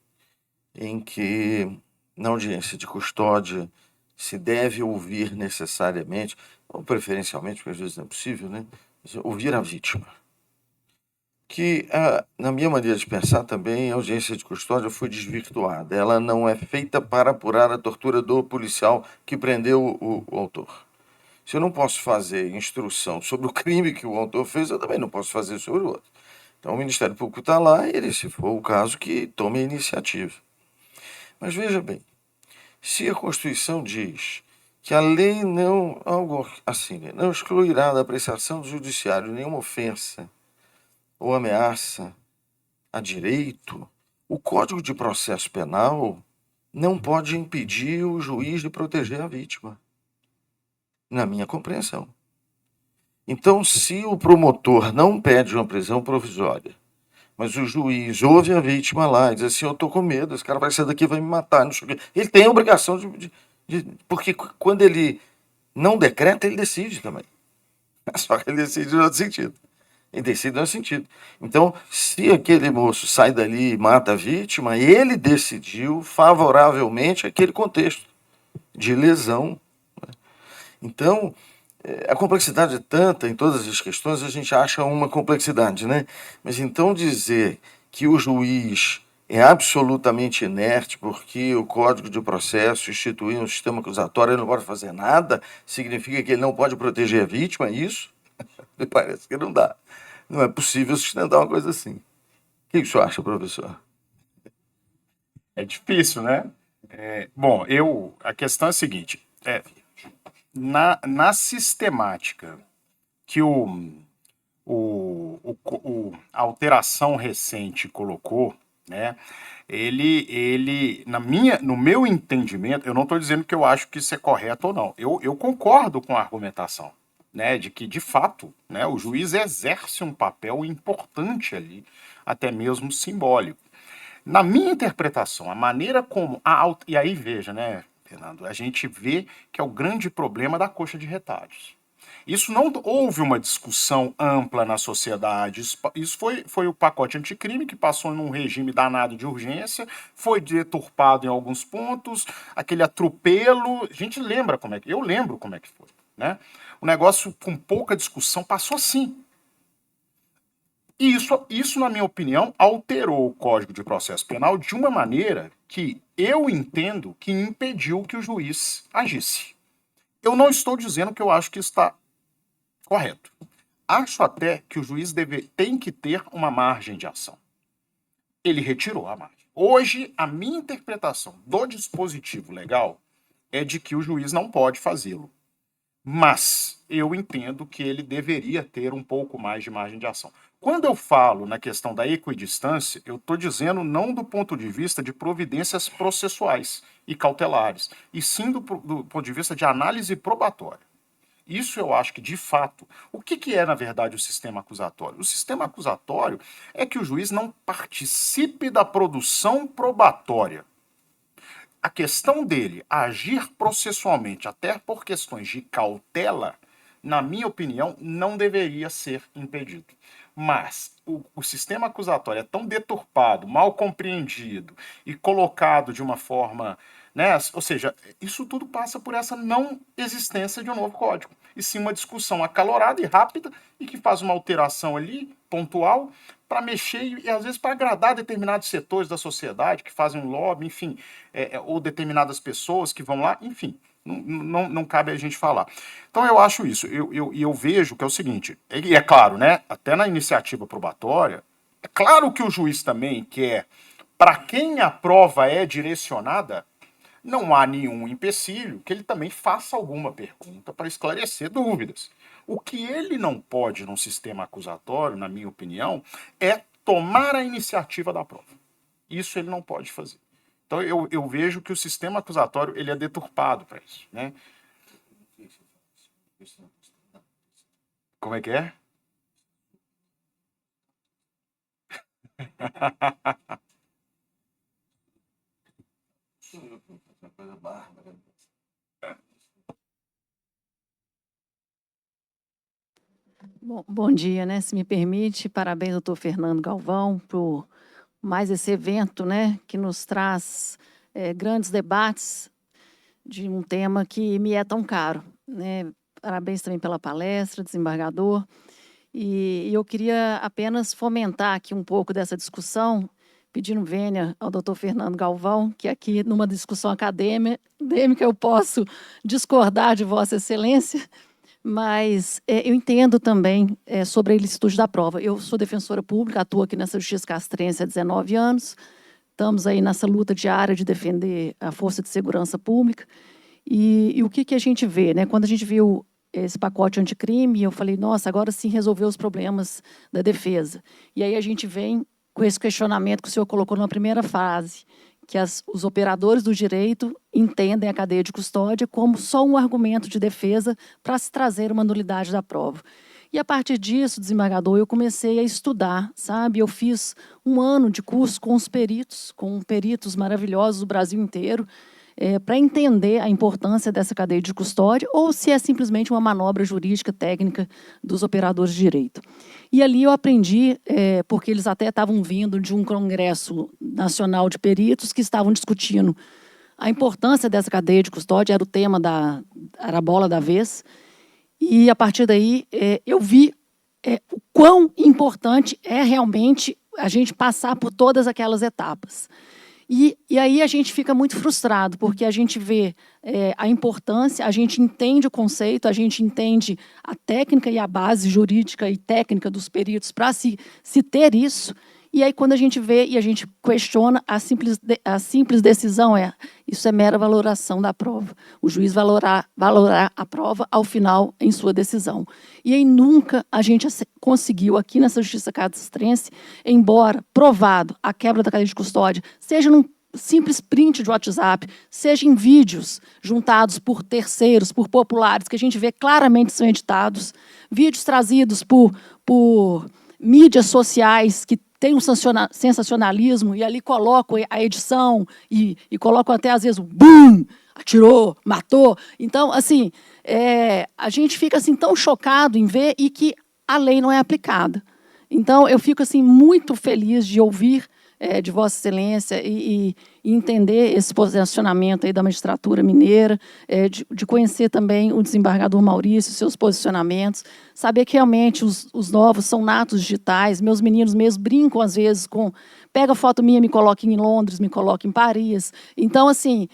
em que, na audiência de custódia, se deve ouvir necessariamente, ou preferencialmente, porque às vezes não é possível, né? Ouvir a vítima. Que, na minha maneira de pensar também, a audiência de custódia foi desvirtuada. Ela não é feita para apurar a tortura do policial que prendeu o autor. Se eu não posso fazer instrução sobre o crime que o autor fez, eu também não posso fazer sobre o outro. Então o Ministério Público está lá e ele, se for o caso, que tome a iniciativa. Mas veja bem, se a Constituição diz que a lei não, algo assim, não excluirá da apreciação do judiciário nenhuma ofensa ou ameaça a direito, o Código de Processo Penal não pode impedir o juiz de proteger a vítima. Na minha compreensão. Então, se o promotor não pede uma prisão provisória, mas o juiz ouve a vítima lá e diz assim, eu estou com medo, esse cara vai sair daqui e vai me matar, não sei o quê. Ele tem a obrigação porque quando ele não decreta, ele decide também. Só que ele decide no outro sentido. Ele decide no outro sentido. Então, se aquele moço sai dali e mata a vítima, ele decidiu favoravelmente aquele contexto de lesão. Então, a complexidade é tanta em todas as questões, a gente acha uma complexidade, né? Mas então dizer que o juiz é absolutamente inerte porque o Código de Processo institui um sistema acusatório e não pode fazer nada, significa que ele não pode proteger a vítima, é isso? Me parece que não dá. Não é possível sustentar uma coisa assim. O que o senhor acha, professor? É difícil, né? Bom, a questão é a seguinte: na sistemática que a alteração recente colocou, né? No meu entendimento, eu não estou dizendo que eu acho que isso é correto ou não. Eu concordo com a argumentação, né? De que, de fato, né, o juiz exerce um papel importante ali, até mesmo simbólico. Na minha interpretação, a maneira como e aí veja, né, Fernando, a gente vê que é o grande problema da coxa de retalhos. Isso não houve uma discussão ampla na sociedade. Isso foi o pacote anticrime que passou num regime danado de urgência, foi deturpado em alguns pontos, aquele atropelo. A gente lembra como é que. Eu lembro como é que foi, né? O negócio com pouca discussão passou assim. E isso, na minha opinião, alterou o Código de Processo Penal de uma maneira que eu entendo que impediu que o juiz agisse. Eu não estou dizendo que eu acho que está correto. Acho até que o juiz tem que ter uma margem de ação. Ele retirou a margem. Hoje, a minha interpretação do dispositivo legal é de que o juiz não pode fazê-lo. Mas eu entendo que ele deveria ter um pouco mais de margem de ação. Quando eu falo na questão da equidistância, eu estou dizendo não do ponto de vista de providências processuais e cautelares, e sim do ponto de vista de análise probatória. Isso eu acho que, de fato, o que é, na verdade, o sistema acusatório? O sistema acusatório é que o juiz não participe da produção probatória. A questão dele agir processualmente, até por questões de cautela, na minha opinião, não deveria ser impedido. Mas o sistema acusatório é tão deturpado, mal compreendido e colocado de uma forma, né? Ou seja, isso tudo passa por essa não existência de um novo código, e sim uma discussão acalorada e rápida e que faz uma alteração ali, pontual, para mexer e às vezes para agradar determinados setores da sociedade que fazem um lobby, enfim, ou determinadas pessoas que vão lá, enfim. Não cabe a gente falar. Então eu acho isso. Eu vejo que é o seguinte, e é claro, né? Até na iniciativa probatória, é claro que o juiz também quer, para quem a prova é direcionada, não há nenhum empecilho que ele também faça alguma pergunta para esclarecer dúvidas. O que ele não pode num sistema acusatório, na minha opinião, é tomar a iniciativa da prova. Isso ele não pode fazer. Então eu vejo que o sistema acusatório ele é deturpado para isso, né? Como é que é? Bom dia, né? Se me permite, parabéns, doutor Fernando Galvão, por mais esse evento, né, que nos traz grandes debates de um tema que me é tão caro, né? Parabéns também pela palestra, desembargador. E eu queria apenas fomentar aqui um pouco dessa discussão, pedindo vênia ao doutor Fernando Galvão, que aqui, numa discussão acadêmica, eu posso discordar de Vossa Excelência, mas eu entendo também sobre a ilicitude da prova. Eu sou defensora pública, atuo aqui nessa Justiça Castrense há 19 anos, estamos aí nessa luta diária de defender a força de segurança pública, e o que a gente vê, né? Quando a gente viu esse pacote anticrime, eu falei, nossa, agora sim resolveu os problemas da defesa. E aí a gente vem com esse questionamento que o senhor colocou na primeira fase, que os operadores do direito entendem a cadeia de custódia como só um argumento de defesa para se trazer uma nulidade da prova. E a partir disso, desembargador, eu comecei a estudar, sabe? Eu fiz um ano de curso com peritos maravilhosos do Brasil inteiro, para entender a importância dessa cadeia de custódia ou se é simplesmente uma manobra jurídica técnica dos operadores de direito. E ali eu aprendi, porque eles até estavam vindo de um congresso nacional de peritos que estavam discutindo a importância dessa cadeia de custódia, era o tema era a bola da vez, e a partir daí eu vi o quão importante é realmente a gente passar por todas aquelas etapas. E aí a gente fica muito frustrado, porque a gente vê a importância, a gente entende o conceito, a gente entende a técnica e a base jurídica e técnica dos peritos para se ter isso, E aí, quando a gente vê e a gente questiona, a simples decisão isso é mera valoração da prova. O juiz valorar a prova ao final em sua decisão. E aí nunca a gente conseguiu, aqui nessa Justiça Cadastrense, embora provado a quebra da cadeia de custódia, seja num simples print de WhatsApp, seja em vídeos juntados por terceiros, por populares, que a gente vê claramente são editados, vídeos trazidos por mídias sociais que tem um sensacionalismo e ali colocam a edição e colocam até, às vezes, o BUM! Atirou, matou. Então, assim, a gente fica assim, tão chocado em ver e que a lei não é aplicada. Então, eu fico assim, muito feliz de ouvir de Vossa Excelência e entender esse posicionamento aí da magistratura mineira, de conhecer também o desembargador Maurício, seus posicionamentos, saber que realmente os novos são natos digitais, meus meninos mesmo brincam às vezes com, pega foto minha, me coloca em Londres, me coloca em Paris. Então, assim,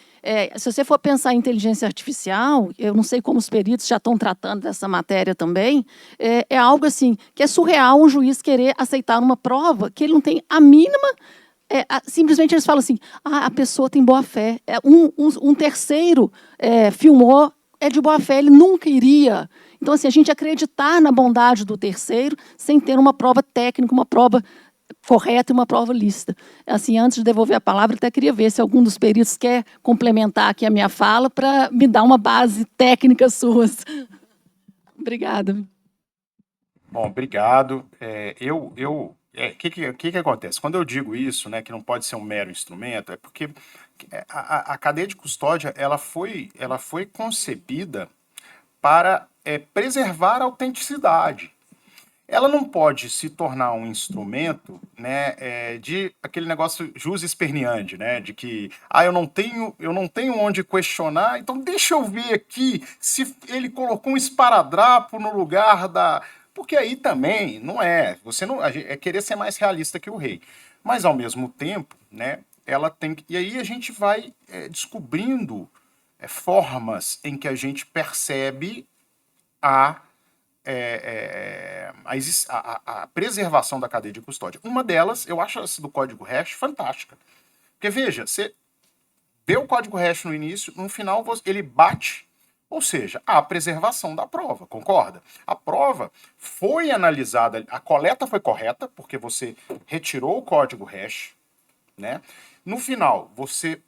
se você for pensar em inteligência artificial, eu não sei como os peritos já estão tratando dessa matéria também, é algo assim, que é surreal um juiz querer aceitar uma prova que ele não tem a mínima. Simplesmente eles falam assim, a pessoa tem boa fé. Um terceiro filmou, é de boa fé, ele nunca iria. Então, assim, a gente acreditar na bondade do terceiro sem ter uma prova técnica, uma prova correta e uma prova lícita. Assim, antes de devolver a palavra, até queria ver se algum dos peritos quer complementar aqui a minha fala para me dar uma base técnica suas. Obrigada. Bom, obrigado. O que acontece? Quando eu digo isso, né, que não pode ser um mero instrumento, é porque a cadeia de custódia ela foi concebida para preservar a autenticidade. Ela não pode se tornar um instrumento, né, de aquele negócio jus esperneandi, né, de que eu não tenho onde questionar, então deixa eu ver aqui se ele colocou um esparadrapo no lugar da... Porque aí também não você não é querer ser mais realista que o rei. Mas ao mesmo tempo, né, ela tem que... E aí a gente vai descobrindo formas em que a gente percebe a preservação da cadeia de custódia. Uma delas, eu acho essa do código hash fantástica. Porque, veja, você vê o código hash no início, no final ele bate, ou seja, a preservação da prova, concorda? A prova foi analisada, a coleta foi correta, porque você retirou o código hash, né? No final, você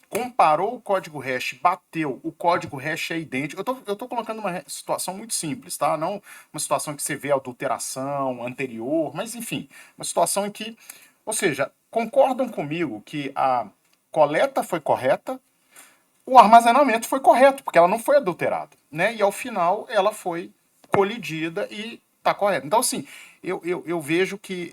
comparou o código hash, bateu, o código hash é idêntico. Eu tô colocando uma situação muito simples, tá? Não uma situação que você vê adulteração anterior, mas enfim, uma situação em que, ou seja, concordam comigo que a coleta foi correta, o armazenamento foi correto, porque ela não foi adulterada, né? E ao final ela foi colidida e tá correta. Então, assim, eu vejo que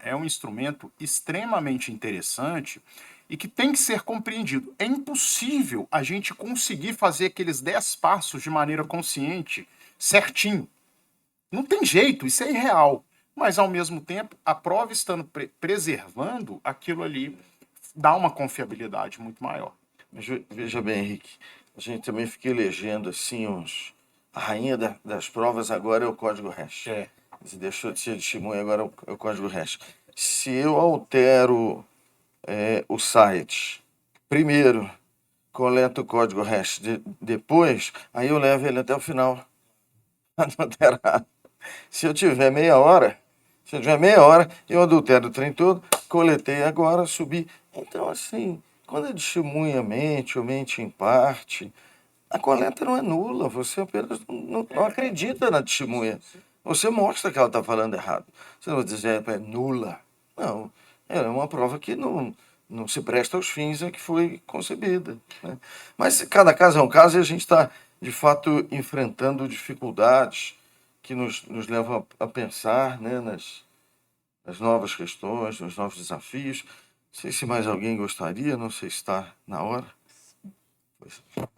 é um instrumento extremamente interessante e que tem que ser compreendido. É impossível a gente conseguir fazer aqueles 10 passos de maneira consciente, certinho. Não tem jeito, isso é irreal. Mas, ao mesmo tempo, a prova estando preservando, aquilo ali dá uma confiabilidade muito maior. Mas veja bem, Henrique, a gente também fica elegendo assim a rainha das provas agora é o código hash. Deixou de ser testemunha, agora é o código hash. Se eu altero o site, primeiro coleto o código hash, depois, aí eu levo ele até o final. Adulterado. Se eu tiver meia hora, eu adultero o trem todo, coletei agora, subi. Então, assim, quando é testemunha mente ou mente em parte, a coleta não é nula, você apenas não acredita na testemunha. Você mostra que ela está falando errado. Você não vai dizer é nula. Não, é uma prova que não se presta aos fins a que foi concebida, né? Mas cada caso é um caso e a gente está, de fato, enfrentando dificuldades que nos levam a pensar, né, nas novas questões, nos novos desafios. Não sei se mais alguém gostaria, não sei se está na hora.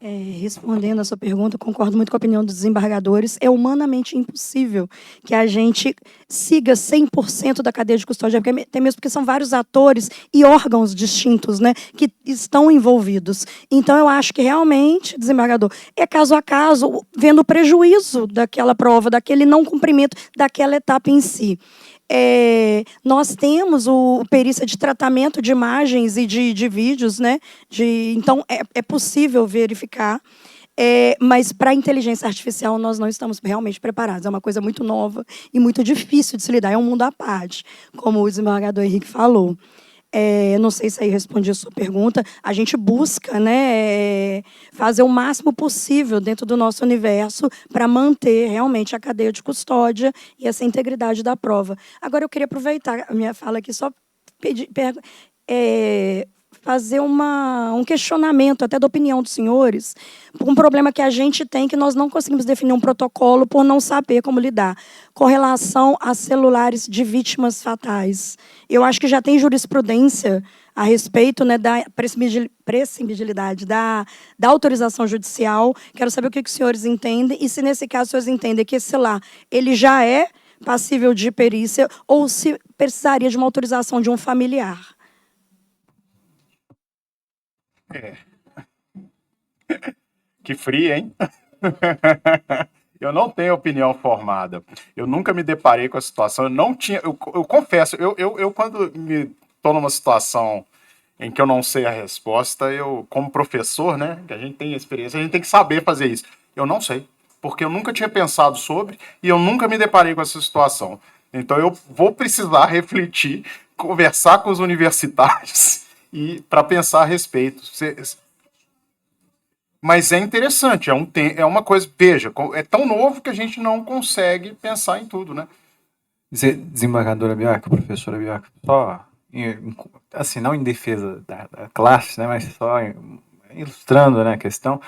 Respondendo a sua pergunta, concordo muito com a opinião dos desembargadores. É humanamente impossível que a gente siga 100% da cadeia de custódia, até mesmo porque são vários atores e órgãos distintos, né, que estão envolvidos. Então, eu acho que realmente, desembargador, é caso a caso, vendo o prejuízo daquela prova, daquele não cumprimento daquela etapa em si. nós temos o perícia de tratamento de imagens e de vídeos, né? Então, é possível verificar. Mas para a inteligência artificial nós não estamos realmente preparados. É uma coisa muito nova e muito difícil de se lidar. É um mundo à parte, como o desembargador Henrique falou. Não sei se aí respondi a sua pergunta. A gente busca, né, fazer o máximo possível dentro do nosso universo para manter realmente a cadeia de custódia e essa integridade da prova. Agora, eu queria aproveitar a minha fala aqui só fazer um questionamento, até da opinião dos senhores, por um problema que a gente tem, que nós não conseguimos definir um protocolo por não saber como lidar, com relação a celulares de vítimas fatais. Eu acho que já tem jurisprudência a respeito, né, da prescindibilidade da autorização judicial. Quero saber o que os senhores entendem, e se, nesse caso, os senhores entendem que esse celular ele já é passível de perícia, ou se precisaria de uma autorização de um familiar. Que fria, hein? Eu não tenho opinião formada. Eu nunca me deparei com a situação. Eu não tinha. Eu confesso, eu quando me estou numa situação em que eu não sei a resposta, eu, como professor, né, que a gente tem experiência, a gente tem que saber fazer isso. Eu não sei, porque eu nunca tinha pensado sobre e eu nunca me deparei com essa situação. Então eu vou precisar refletir, conversar com os universitários e para pensar a respeito. Mas é interessante, é uma coisa, veja, é tão novo que a gente não consegue pensar em tudo, né? Desembargadora Biaco, professora Biaco, só, assim, não em defesa da classe, né, mas só ilustrando, né, a questão,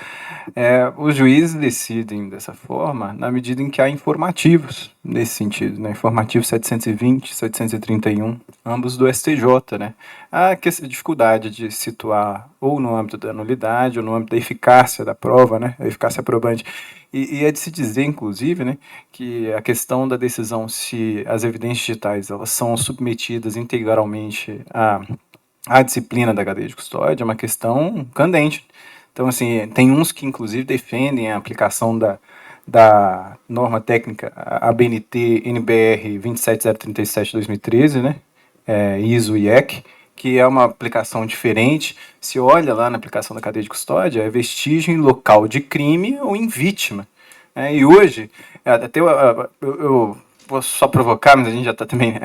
os juízes decidem dessa forma na medida em que há informativos nesse sentido, né, informativo 720, 731, ambos do STJ, né, há dificuldade de situar ou no âmbito da nulidade ou no âmbito da eficácia da prova, né, a eficácia probante, e é de se dizer, inclusive, né, que a questão da decisão se as evidências digitais elas são submetidas integralmente a disciplina da cadeia de custódia é uma questão candente. Então, assim, tem uns que, inclusive, defendem a aplicação da norma técnica ABNT NBR 27037-2013, né? ISO e IEC, que é uma aplicação diferente. Se olha lá na aplicação da cadeia de custódia, é vestígio em local de crime ou em vítima. E hoje, até eu vou só provocar, mas a gente já está também...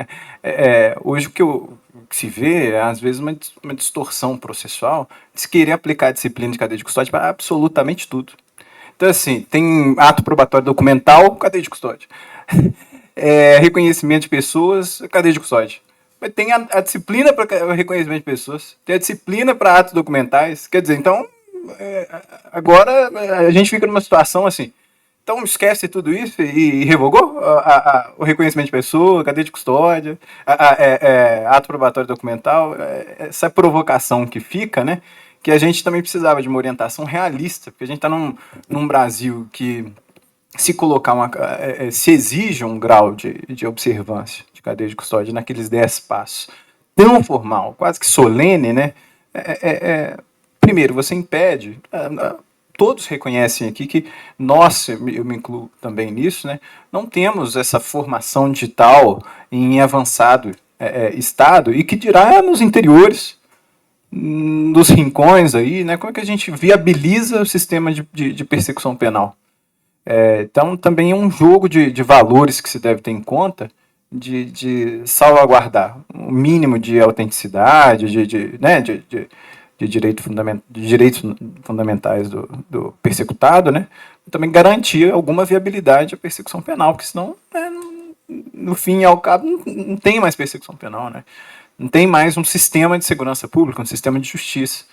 hoje o que se vê é, às vezes, uma distorção processual de se querer aplicar a disciplina de cadeia de custódia para absolutamente tudo. Então, assim, tem ato probatório documental, cadeia de custódia. Reconhecimento de pessoas, cadeia de custódia. Mas tem a disciplina para reconhecimento de pessoas, tem a disciplina para atos documentais. Quer dizer, então, agora a gente fica numa situação assim. Então, esquece tudo isso e revogou o reconhecimento de pessoa, cadeia de custódia, ato probatório documental, essa provocação que fica, né? Que a gente também precisava de uma orientação realista, porque a gente está num Brasil que se colocar se exige um grau de observância de cadeia de custódia naqueles 10 passos, tão formal, quase que solene, né? Primeiro, você impede... Todos reconhecem aqui que nós, eu me incluo também nisso, né, não temos essa formação digital em avançado estado, e que dirá nos interiores, nos rincões aí, né, como é que a gente viabiliza o sistema de persecução penal. Então, também é um jogo de valores que se deve ter em conta, de salvaguardar o mínimo de autenticidade, de direitos fundamentais do persecutado, né? Também garantir alguma viabilidade à persecução penal, porque senão, no fim e ao cabo, não tem mais persecução penal, né? Não tem mais um sistema de segurança pública, um sistema de justiça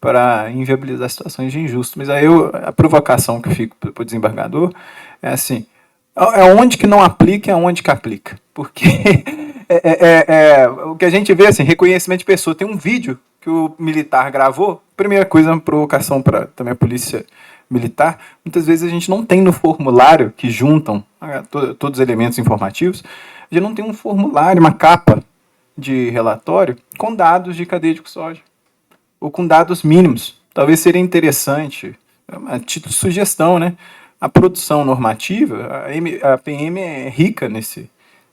para inviabilizar situações de injusto. Mas aí a provocação que eu fico para o desembargador é assim, onde que não aplica e aonde que aplica. Porque o que a gente vê, assim, reconhecimento de pessoa, tem um vídeo que o militar gravou, primeira coisa, uma provocação para também a polícia militar, muitas vezes a gente não tem no formulário que juntam todos os elementos informativos, a gente não tem um formulário, uma capa de relatório com dados de cadeia de custódia, ou com dados mínimos. Talvez seria interessante, a título de sugestão, né? A produção normativa, a PM é rica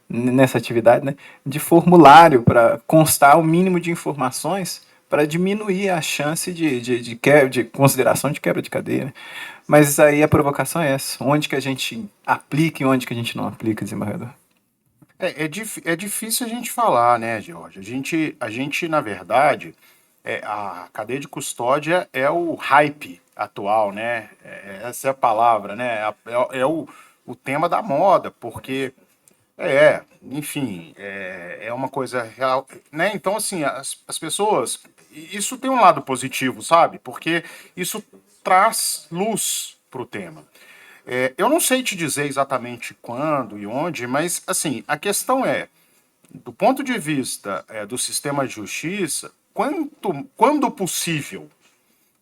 nessa atividade, né, de formulário para constar o mínimo de informações para diminuir a chance de consideração de quebra de cadeia. Né? Mas aí a provocação é essa. Onde que a gente aplica e onde que a gente não aplica, desembargador? É difícil a gente falar, né, George? A gente na verdade, a cadeia de custódia é o hype atual, né? Essa é a palavra, né? O tema da moda, porque enfim, é uma coisa real, né? Então, assim, as pessoas, isso tem um lado positivo, sabe? Porque isso traz luz para o tema. Eu não sei te dizer exatamente quando e onde, mas, assim, a questão é, do ponto de vista do sistema de justiça, quando possível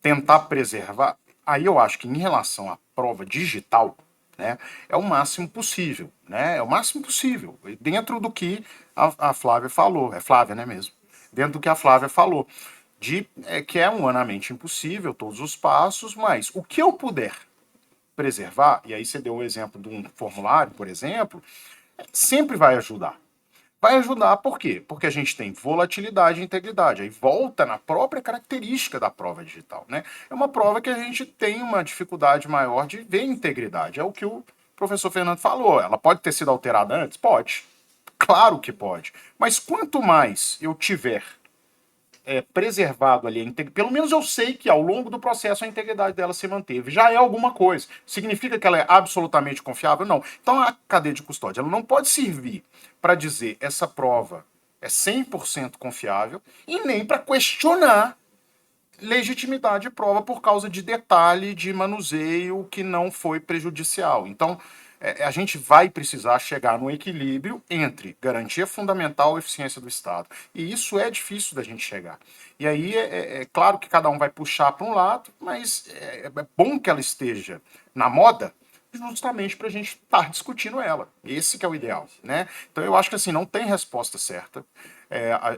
tentar preservar, aí eu acho que em relação à prova digital, né, é o máximo possível, né, é o máximo possível, dentro do que a Flávia falou, é Flávia, né mesmo, dentro do que a Flávia falou, que é humanamente impossível todos os passos, mas o que eu puder preservar, e aí você deu o exemplo de um formulário, por exemplo, sempre vai ajudar. Vai ajudar por quê? Porque a gente tem volatilidade e integridade. Aí volta na própria característica da prova digital, né? É uma prova que a gente tem uma dificuldade maior de ver integridade. É o que o professor Fernando falou. Ela pode ter sido alterada antes? Pode. Claro que pode. Mas quanto mais eu tiver preservado ali, pelo menos eu sei que ao longo do processo a integridade dela se manteve. Já é alguma coisa. Significa que ela é absolutamente confiável? Não. Então a cadeia de custódia ela não pode servir para dizer essa prova é 100% confiável e nem para questionar legitimidade de prova por causa de detalhe de manuseio que não foi prejudicial. Então, a gente vai precisar chegar no equilíbrio entre garantia fundamental e eficiência do Estado. E isso é difícil da gente chegar. E aí é claro que cada um vai puxar para um lado, mas é bom que ela esteja na moda justamente para a gente estar discutindo ela. Esse que é o ideal, né? Então eu acho que assim, não tem resposta certa.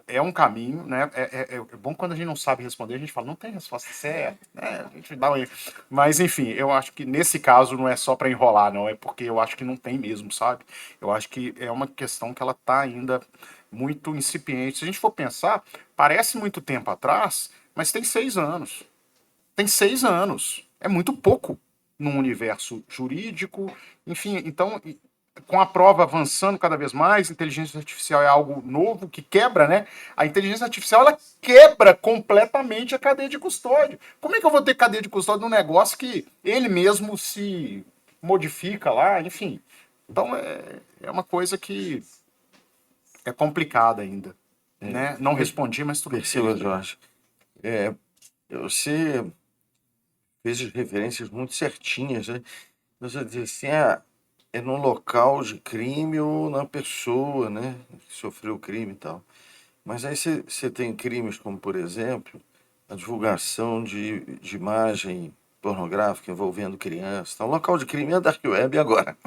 É um caminho, né? É bom quando a gente não sabe responder, a gente fala, não tem resposta certa, né? A gente dá um... Mas enfim, eu acho que nesse caso não é só para enrolar, não, é porque eu acho que não tem mesmo, sabe? Eu acho que é uma questão que ela está ainda muito incipiente. Se a gente for pensar, parece muito tempo atrás, mas tem 6 anos. Tem 6 anos. É muito pouco num universo jurídico. Enfim, então, com a prova avançando cada vez mais, inteligência artificial é algo novo que quebra, né? A inteligência artificial ela quebra completamente a cadeia de custódia. Como é que eu vou ter cadeia de custódia num negócio que ele mesmo se modifica lá, enfim. Então é uma coisa que é complicada ainda. Né? Não respondi, mas tudo bem. Perceba, Jorge. Você fez referências muito certinhas, né? Você disse assim, é no local de crime ou na pessoa, né? Que sofreu o crime e tal. Mas aí você tem crimes como, por exemplo, a divulgação de imagem pornográfica envolvendo crianças. Então, o local de crime é a Dark Web agora.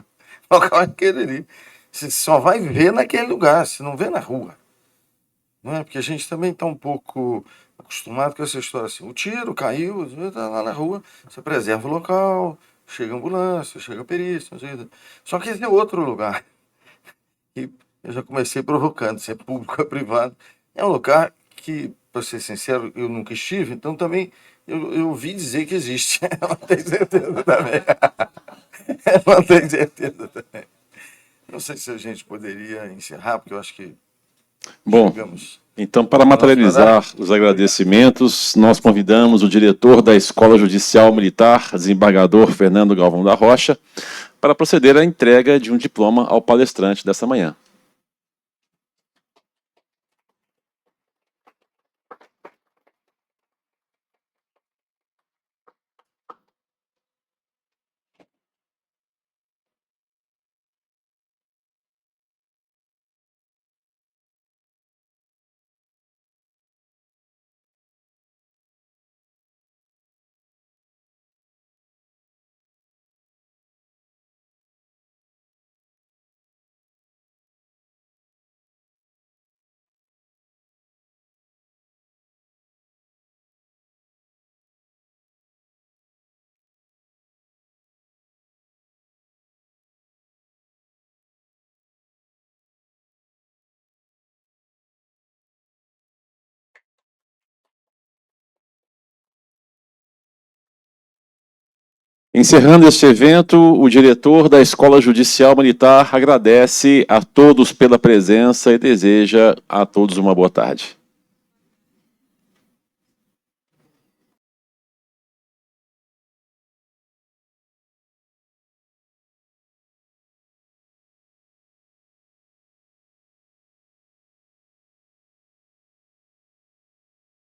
O local é aquele ali. Você só vai ver naquele lugar, você não vê na rua. Não é? Porque a gente também está um pouco acostumado com essa história assim. O tiro caiu, está lá na rua, você preserva o local, chega a ambulância, chega a perícia. Só que esse é outro lugar. E eu já comecei provocando, se é público ou privado. É um lugar que, para ser sincero, eu nunca estive, então também eu ouvi dizer que existe. Eu não tenho certeza também. Eu não tenho certeza também. Não sei se a gente poderia encerrar, porque eu acho que Bom, chegamos. então, para materializar os agradecimentos, nós convidamos o diretor da Escola Judicial Militar, desembargador Fernando Galvão da Rocha, para proceder à entrega de um diploma ao palestrante dessa manhã. Encerrando este evento, o diretor da Escola Judicial Militar agradece a todos pela presença e deseja a todos uma boa tarde.